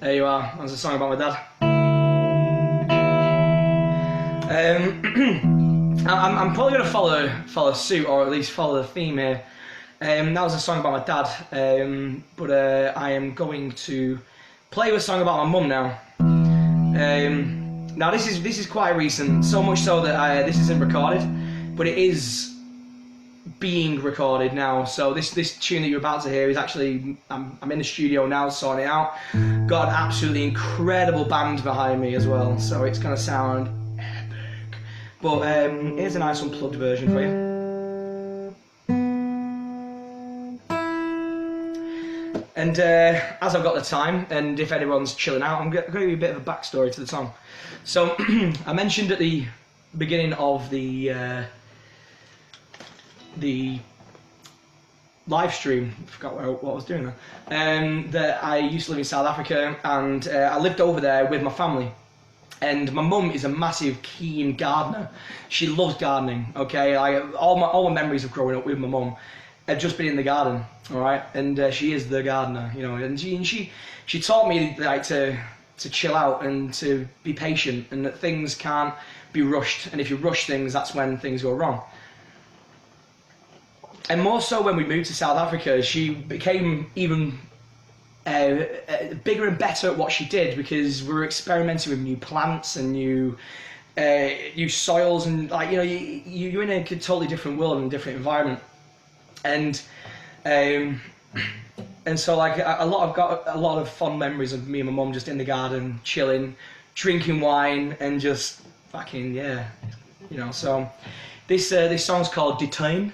There you are. That was a song about my dad. I'm probably going to follow suit, or at least follow the theme here. That was a song about my dad, but I am going to play you a song about my mum now. Now this is quite recent, so much so that this isn't recorded, but it is being recorded now. So this tune that you're about to hear is actually, I'm in the studio now sorting it out. Got an absolutely incredible band behind me as well, so it's gonna sound epic. But here's a nice unplugged version for you. And as I've got the time, and if anyone's chilling out, I'm going to give you a bit of a backstory to the song. So I mentioned at the beginning of the live stream, I forgot what I was doing there, that I used to live in South Africa, and I lived over there with my family. And my mum is a massive, keen gardener. She loves gardening, okay? All my memories of growing up with my mum have just been in the garden, all right? And she is the gardener, you know. And she taught me like to chill out and to be patient, and that things can't be rushed. And if you rush things, that's when things go wrong. And more so when we moved to South Africa, she became even bigger and better at what she did, because we were experimenting with new plants and new soils, and like, you know, you're in a totally different world and different environment. And so like I've got a lot of fond memories of me and my mum just in the garden, chilling, drinking wine, and just fucking, yeah, you know. So this song's called Detain,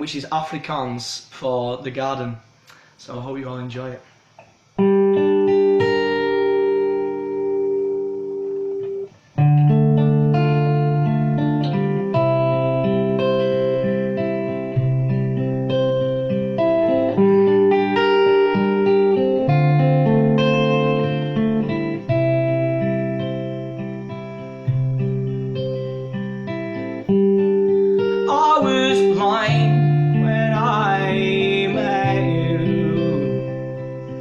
which is Afrikaans for the garden. So I hope you all enjoy it. I was blind when I met you.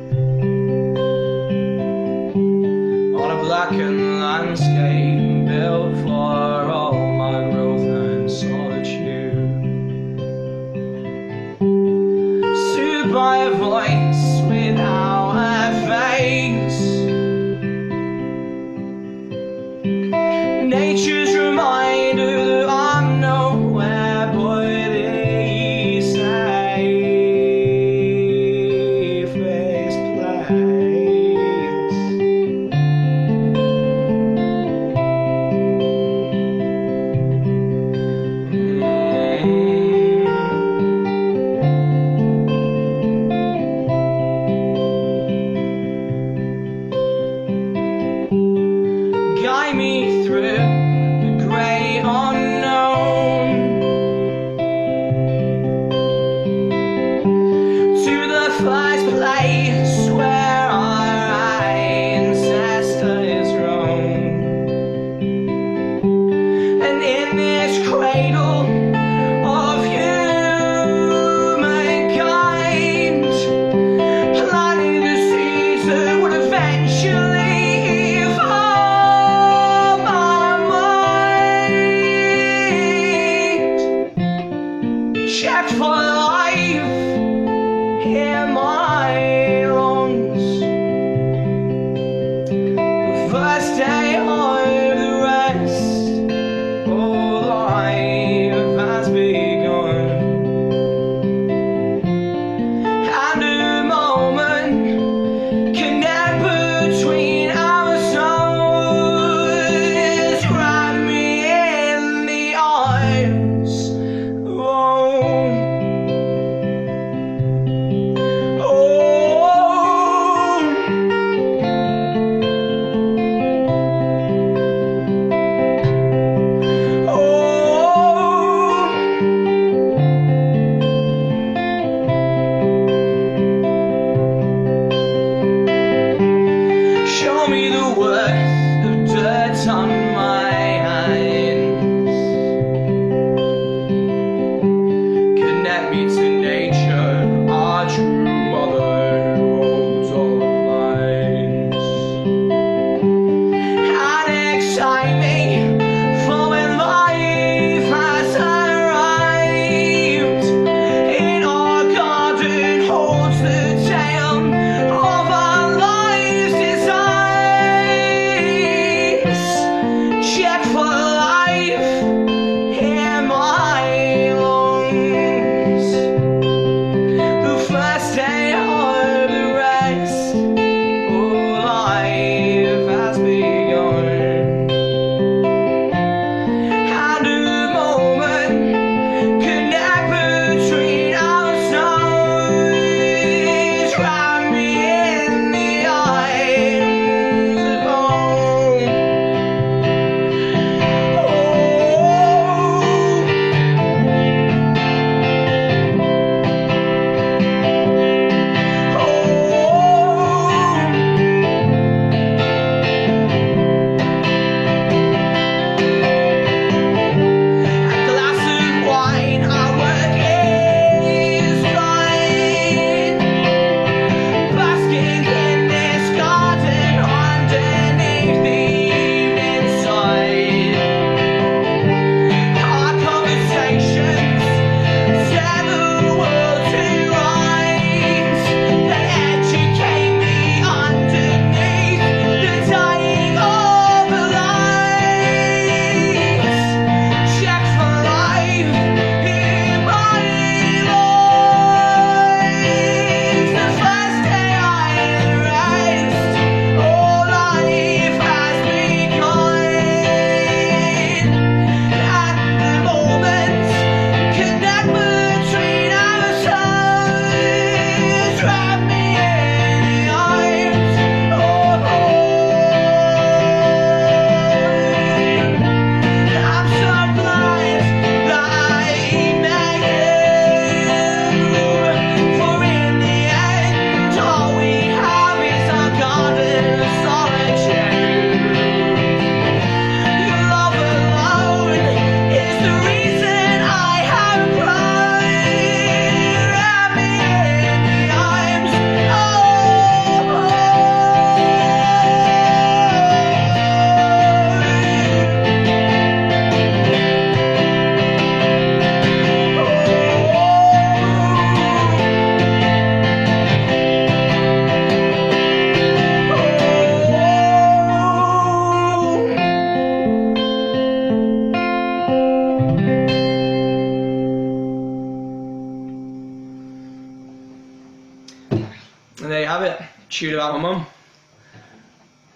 tune about my mum.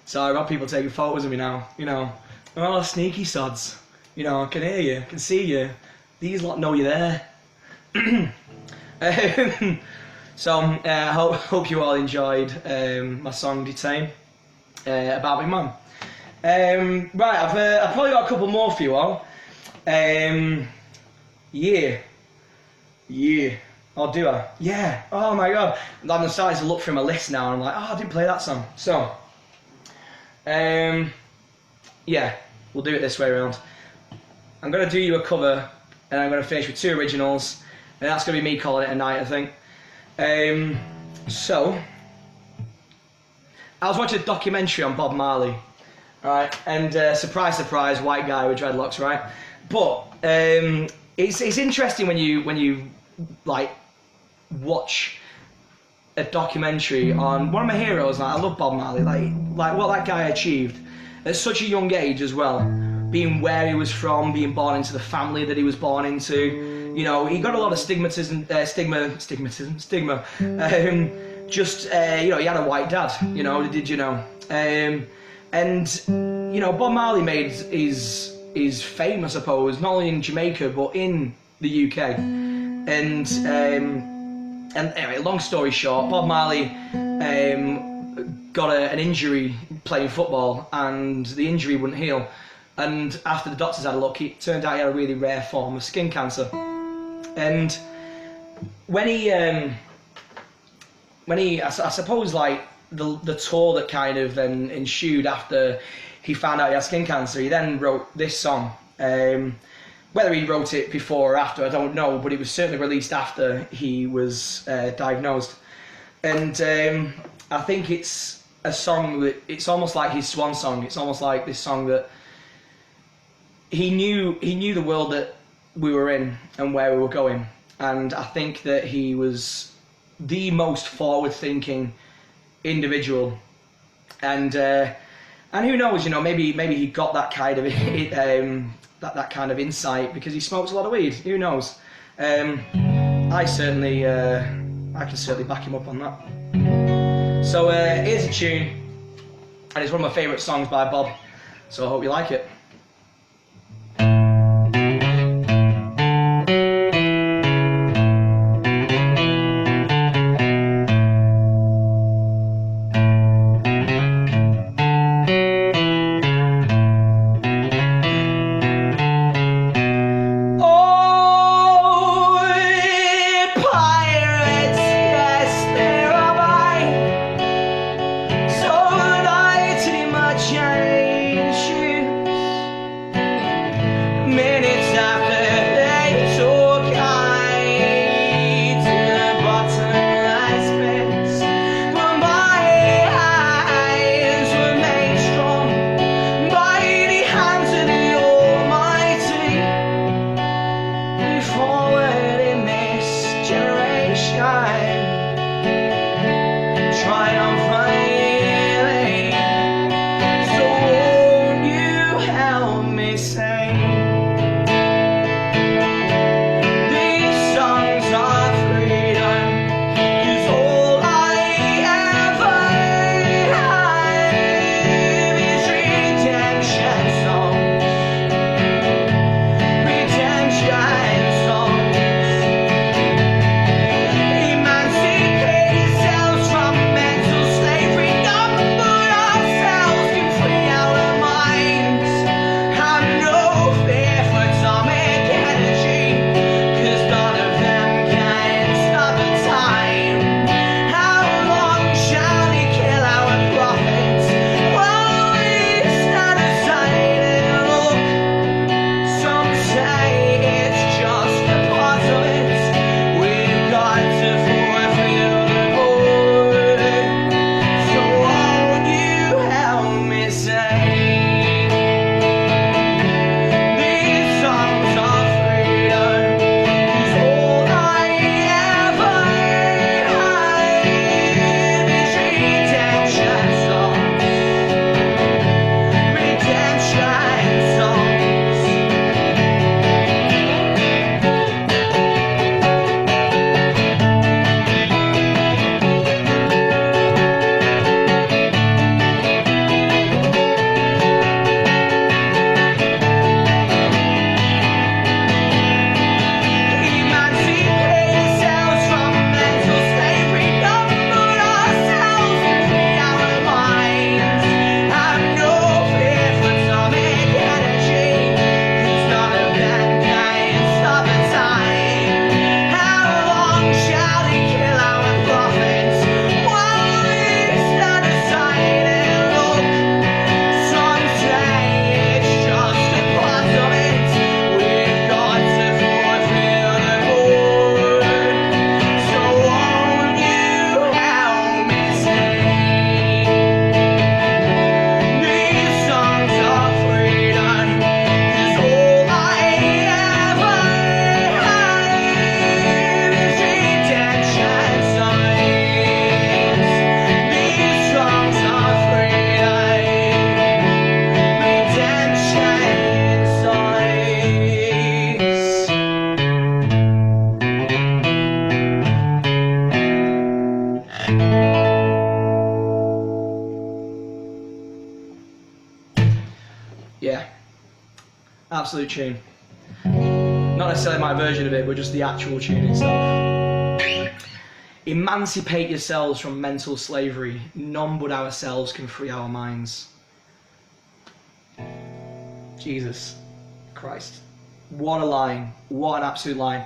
So I've got people taking photos of me now, you know. Oh, sneaky sods. You know, I can hear you, I can see you. These lot know you're there. So I hope you all enjoyed my song Detain about my mum. Right, I've probably got a couple more for you all. Yeah. Oh, do I? Yeah. Oh my god. I'm starting to look through my list now, and I'm like, oh, I didn't play that song. So, yeah, we'll do it this way around. I'm gonna do you a cover, and I'm gonna finish with 2 originals, and that's gonna be me calling it a night, I think. So, I was watching a documentary on Bob Marley, right? And surprise, surprise, white guy with dreadlocks, right? But it's interesting when you like watch a documentary on one of my heroes. Like, I love Bob Marley. Like what that guy achieved at such a young age as well, being where he was from, being born into the family that he was born into. You know, he got a lot of stigma. Just you know, he had a white dad. You know, did you know? And you know, Bob Marley made his fame, I suppose, not only in Jamaica but in the UK. And anyway, long story short, Bob Marley got an injury playing football, and the injury wouldn't heal. And after the doctors had a look, it turned out he had a really rare form of skin cancer. And when he I suppose like the tour that kind of then ensued after he found out he had skin cancer, he then wrote this song. Whether he wrote it before or after, I don't know, but it was certainly released after he was diagnosed. And I think it's a song that, it's almost like his swan song. It's almost like this song that he knew the world that we were in and where we were going. And I think that he was the most forward-thinking individual. And who knows, you know, maybe he got that kind of that kind of insight because he smokes a lot of weed. Who knows? I can certainly back him up on that. So here's a tune, and it's one of my favourite songs by Bob. So I hope you like it. Absolute tune. Not necessarily my version of it, but just the actual tune itself. Emancipate yourselves from mental slavery. None but ourselves can free our minds. Jesus Christ. What a line. What an absolute line.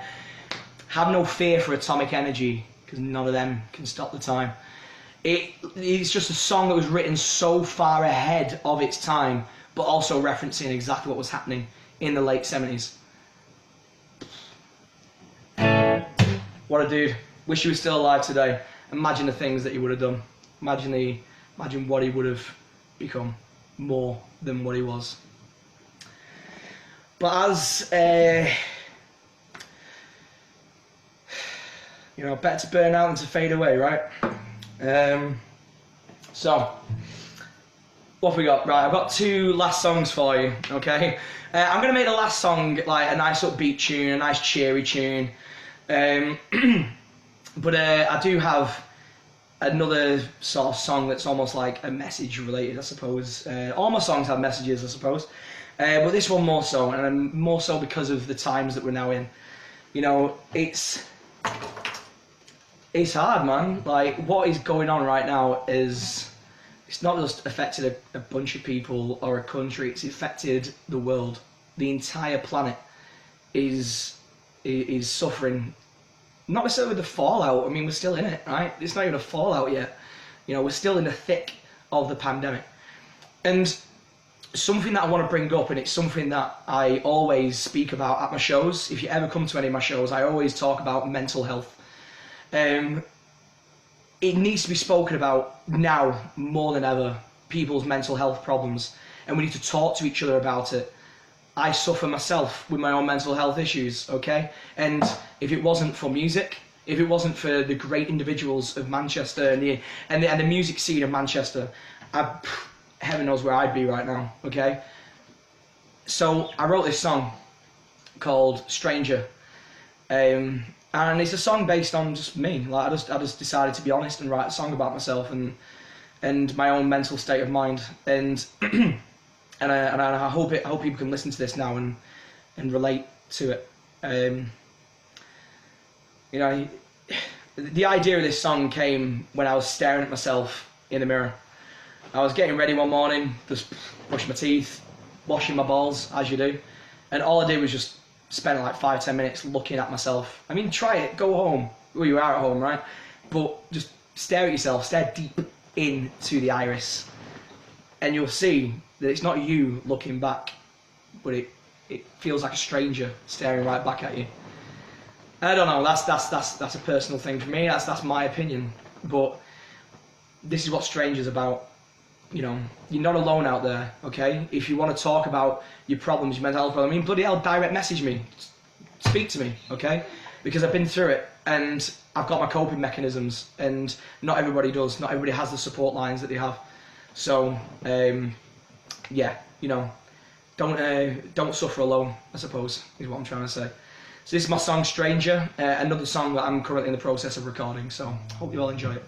Have no fear for atomic energy, because none of them can stop the time. It's just a song that was written so far ahead of its time, but also referencing exactly what was happening in the late 70s. What a dude. Wish he was still alive today. Imagine the things that he would have done. Imagine what he would have become more than what he was. But as you know, better to burn out than to fade away, right? So, what have we got? Right, I've got 2 last songs for you, okay? I'm going to make the last song like a nice upbeat tune, a nice cheery tune. But I do have another sort of song that's almost like a message related, I suppose. All my songs have messages, I suppose. But this one more so, and more so because of the times that we're now in. You know, it's hard, man. Like, what is going on right now is, it's not just affected a bunch of people or a country, it's affected the world. The entire planet is suffering, not necessarily the fallout. I mean, we're still in it, right? It's not even a fallout yet. You know, we're still in the thick of the pandemic. And something that I want to bring up, and it's something that I always speak about at my shows. If you ever come to any of my shows, I always talk about mental health. It needs to be spoken about now more than ever, people's mental health problems, and we need to talk to each other about it. I suffer myself with my own mental health issues, okay? And if it wasn't for music, if it wasn't for the great individuals of Manchester and the music scene of Manchester, heaven knows where I'd be right now, okay? So I wrote this song called Stranger. And it's a song based on just me. Like, I just decided to be honest and write a song about myself and my own mental state of mind. And I hope people can listen to this now and relate to it. You know, the idea of this song came when I was staring at myself in the mirror. I was getting ready one morning, just brushing my teeth, washing my balls, as you do, and all I did was just spend like 5-10 minutes looking at myself. I mean, try it, go home. Well, you are at home, right? But just stare at yourself, stare deep into the iris, and you'll see that it's not you looking back, but it feels like a stranger staring right back at you. I don't know, that's a personal thing for me, that's my opinion, but this is what Stranger's about. You know, you're not alone out there, okay? If you want to talk about your problems, your mental health problems, I mean, bloody hell, direct message me. Speak to me, okay? Because I've been through it, and I've got my coping mechanisms, and not everybody does. Not everybody has the support lines that they have. So, yeah, you know, don't suffer alone, I suppose, is what I'm trying to say. So this is my song, Stranger, another song that I'm currently in the process of recording, so hope you all enjoy it.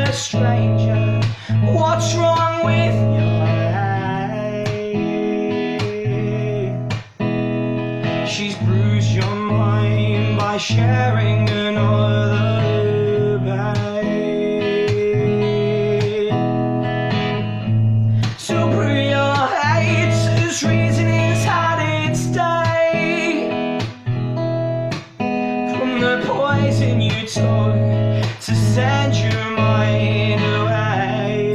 Stranger, what's wrong with your eye? She's bruised your mind by sharing another bed. So put your hate as reason is had its day from the poison you took to send your mind away.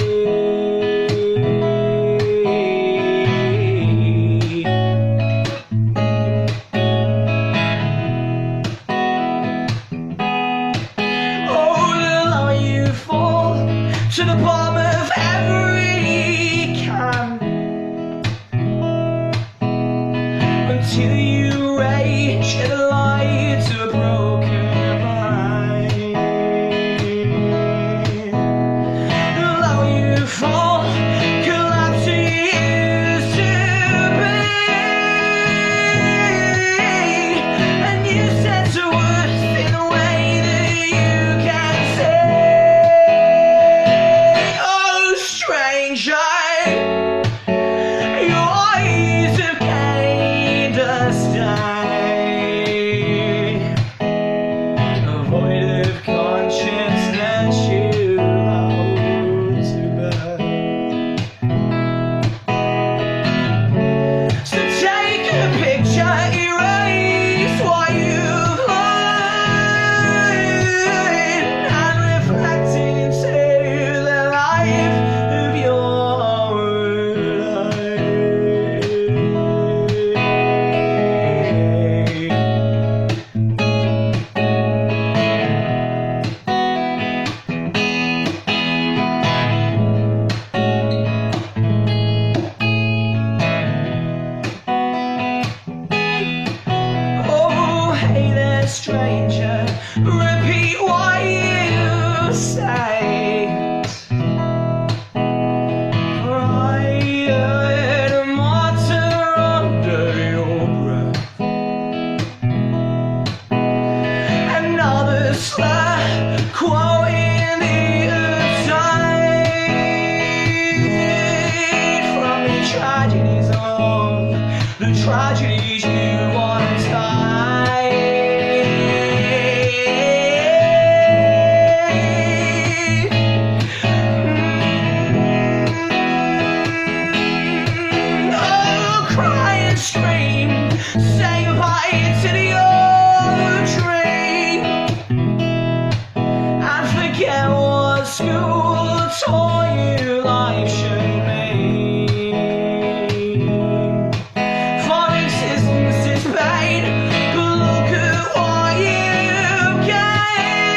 void of consciousness you love to bear. So take a picture, erase what you've learned, and reflect into the life of your Oh, hey there, stranger, repeat what you say. For I heard a mutter under your breath, another slur quoting the aside from the tragedies of the tragedies you once Oh, cry and scream, say goodbye to the old dream, and forget what school taught you life should mean. For existence is pain, but look at what you've gained,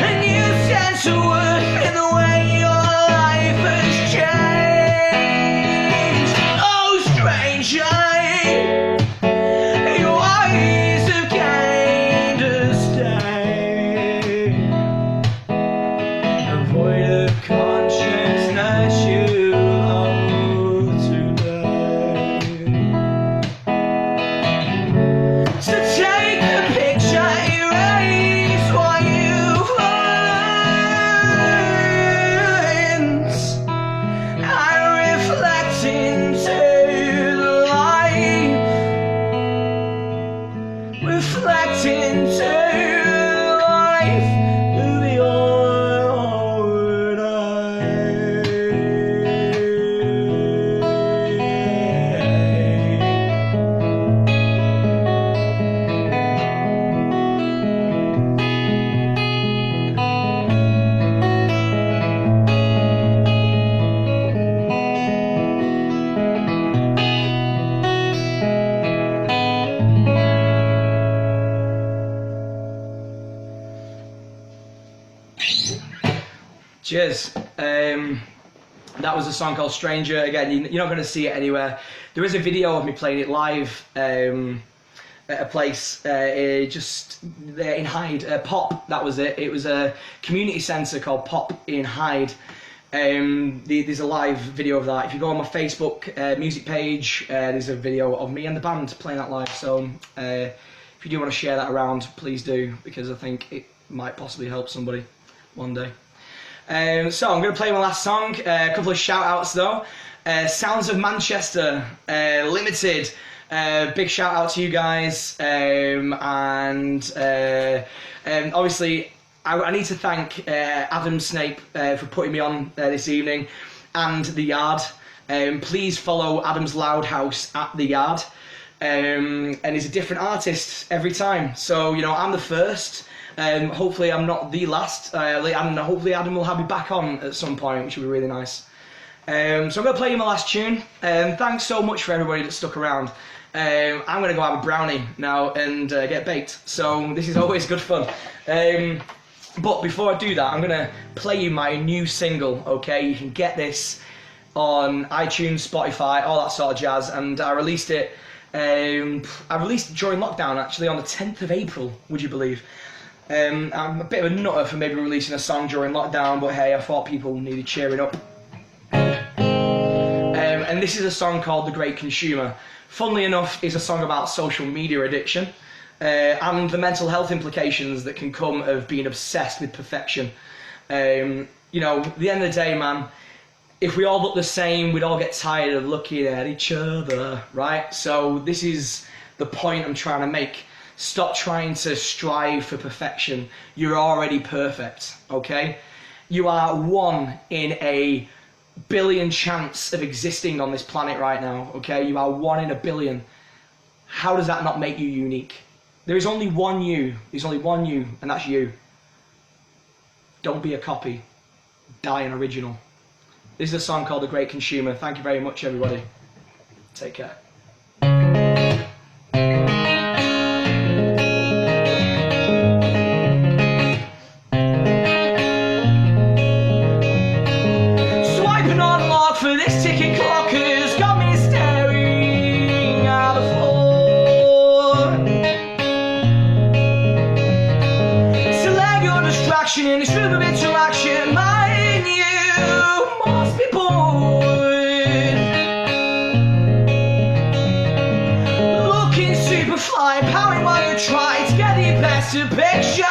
a new sense of worth in the way your life has changed. Oh, stranger, your eyes have gained a stain, a void of consciousness you love to bear. So take a picture, erase what you've learned, and reflect into the light. Reflect into the life of your Cheers. That was a song called Stranger. Again, you're not going to see it anywhere. There is a video of me playing it live at a place just there in Hyde. Pop, that was it. It was a community centre called Pop in Hyde. There's a live video of that. If you go on my Facebook music page, there's a video of me and the band playing that live. So if you do want to share that around, please do, because I think it might possibly help somebody one day. So I'm going to play my last song. A couple of shout outs though. Sounds of Manchester Limited. Big shout out to you guys. And obviously I need to thank Adam Snape for putting me on this evening, and The Yard. Please follow Adam's Loud House at The Yard. And he's a different artist every time. So, you know, I'm the first. Hopefully I'm not the last, and hopefully Adam will have me back on at some point, which would be really nice. So I'm going to play you my last tune. Thanks so much for everybody that stuck around. I'm going to go have a brownie now and get baked, so this is always good fun. But before I do that, I'm going to play you my new single, okay? You can get this on iTunes, Spotify, all that sort of jazz, and I released it during lockdown, actually, on the 10th of April, would you believe? I'm a bit of a nutter for maybe releasing a song during lockdown, but hey, I thought people needed cheering up. And this is a song called The Great Consumer. Funnily enough, it's a song about social media addiction and the mental health implications that can come of being obsessed with perfection. You know, at the end of the day, man, if we all look the same, we'd all get tired of looking at each other, right? So this is the point I'm trying to make. Stop trying to strive for perfection. You're already perfect, okay? You are 1 in a billion chance of existing on this planet right now, okay? You are 1 in a billion. How does that not make you unique? There is only one you. There's only one you, and that's you. Don't be a copy. Die an original. This is a song called The Great Consumer. Thank you very much, everybody. Take care. Swiping on lock for this ticking clock has got me staring at the floor. Select your distraction in this room of interaction. Mine, you must be bored. Looking super fly, powering while you try to get the best depiction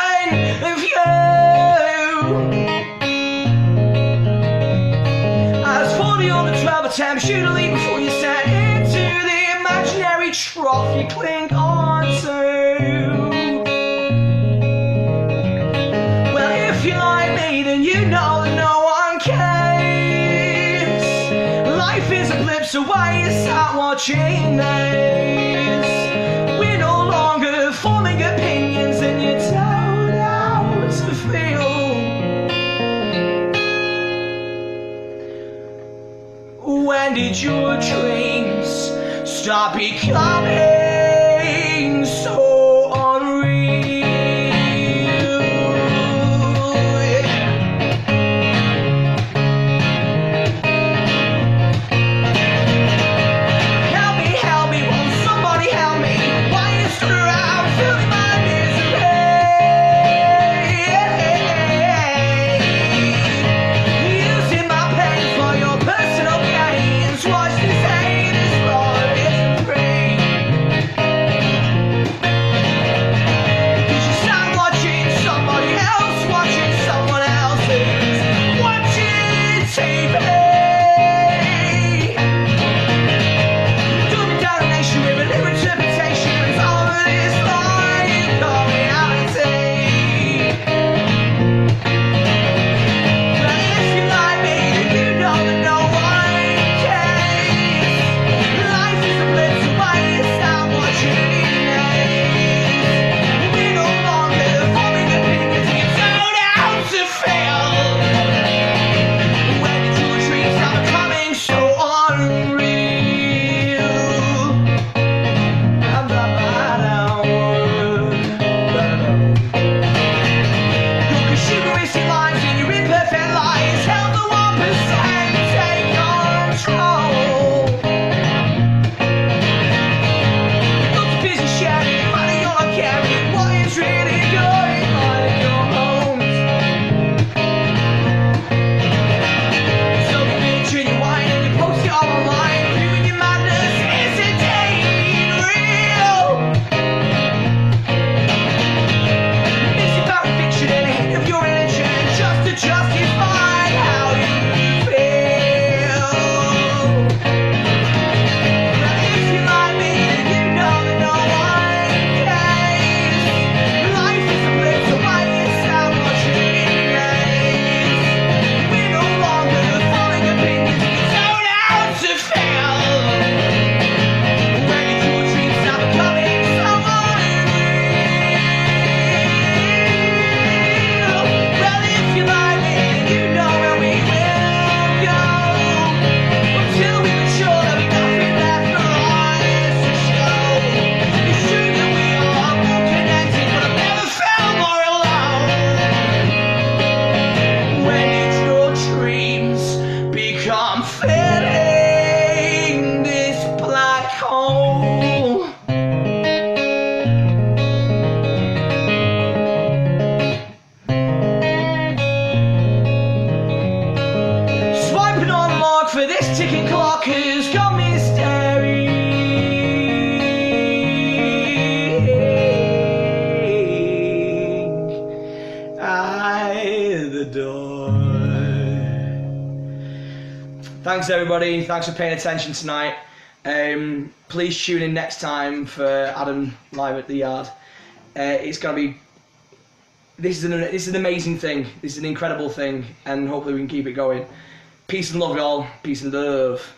of you. On the 12 attempts you to leave before you set into the imaginary trough you cling on to. Well, if you're like me, then you know that no one cares. Life is a blip, so why you start watching this? We're no longer forming opinions, and you're told how to feel. When did your dreams start becoming so unreal? Help me, won't somebody help me? Why you stood around feeling my misery? Using my pain for your personal gains. Watch this hate as far as free. Cause you start watching somebody else, watching someone else's, watching TV. Dumbing down a nation with a new interpretation of all of this lying called reality. But if you like me, then you know that no one cares. Life is a blip, so why you stop watching this? We're no longer forming opinions, and you're told how to feel. When did your dreams start becoming so unreal? Your consumeristic lives and your imperfect lies help the 1% take control. You're too busy sharing money, you're not caring what is really going on in your homes. So you bitch and you whine and you post it all online, proving your madness is indeed real. Missing power fiction and a hint of your religion just to justify how you feel. But if you like me, then you know that no one cares. Life is a blip, so why you stop watching this? We're no longer forming opinions, we don't how to feel. When did your dreams start becoming so unreal? Well, if you like me, then you know where we will go. Until we mature, there'll be nothing left for us to show. It's true that we are more connected, but I've never felt more alone. When did your dreams become filling this black hole? Swiping on lock for this ticking clock has got me staring at the door. Thanks, everybody. Thanks for paying attention tonight. Please tune in next time for Adam live at the Yard. It's gonna be. This is an amazing thing. This is an incredible thing, and hopefully we can keep it going. Peace and love, y'all. Peace and love.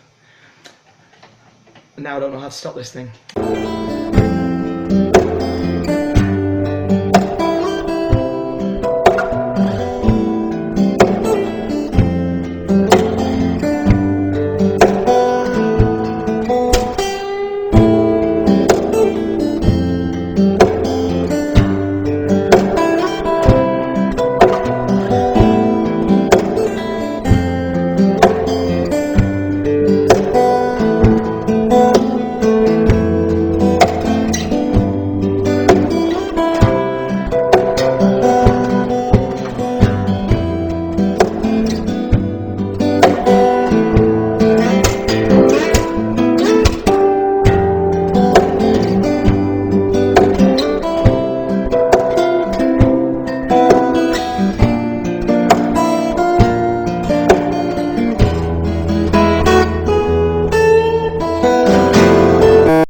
And now I don't know how to stop this thing.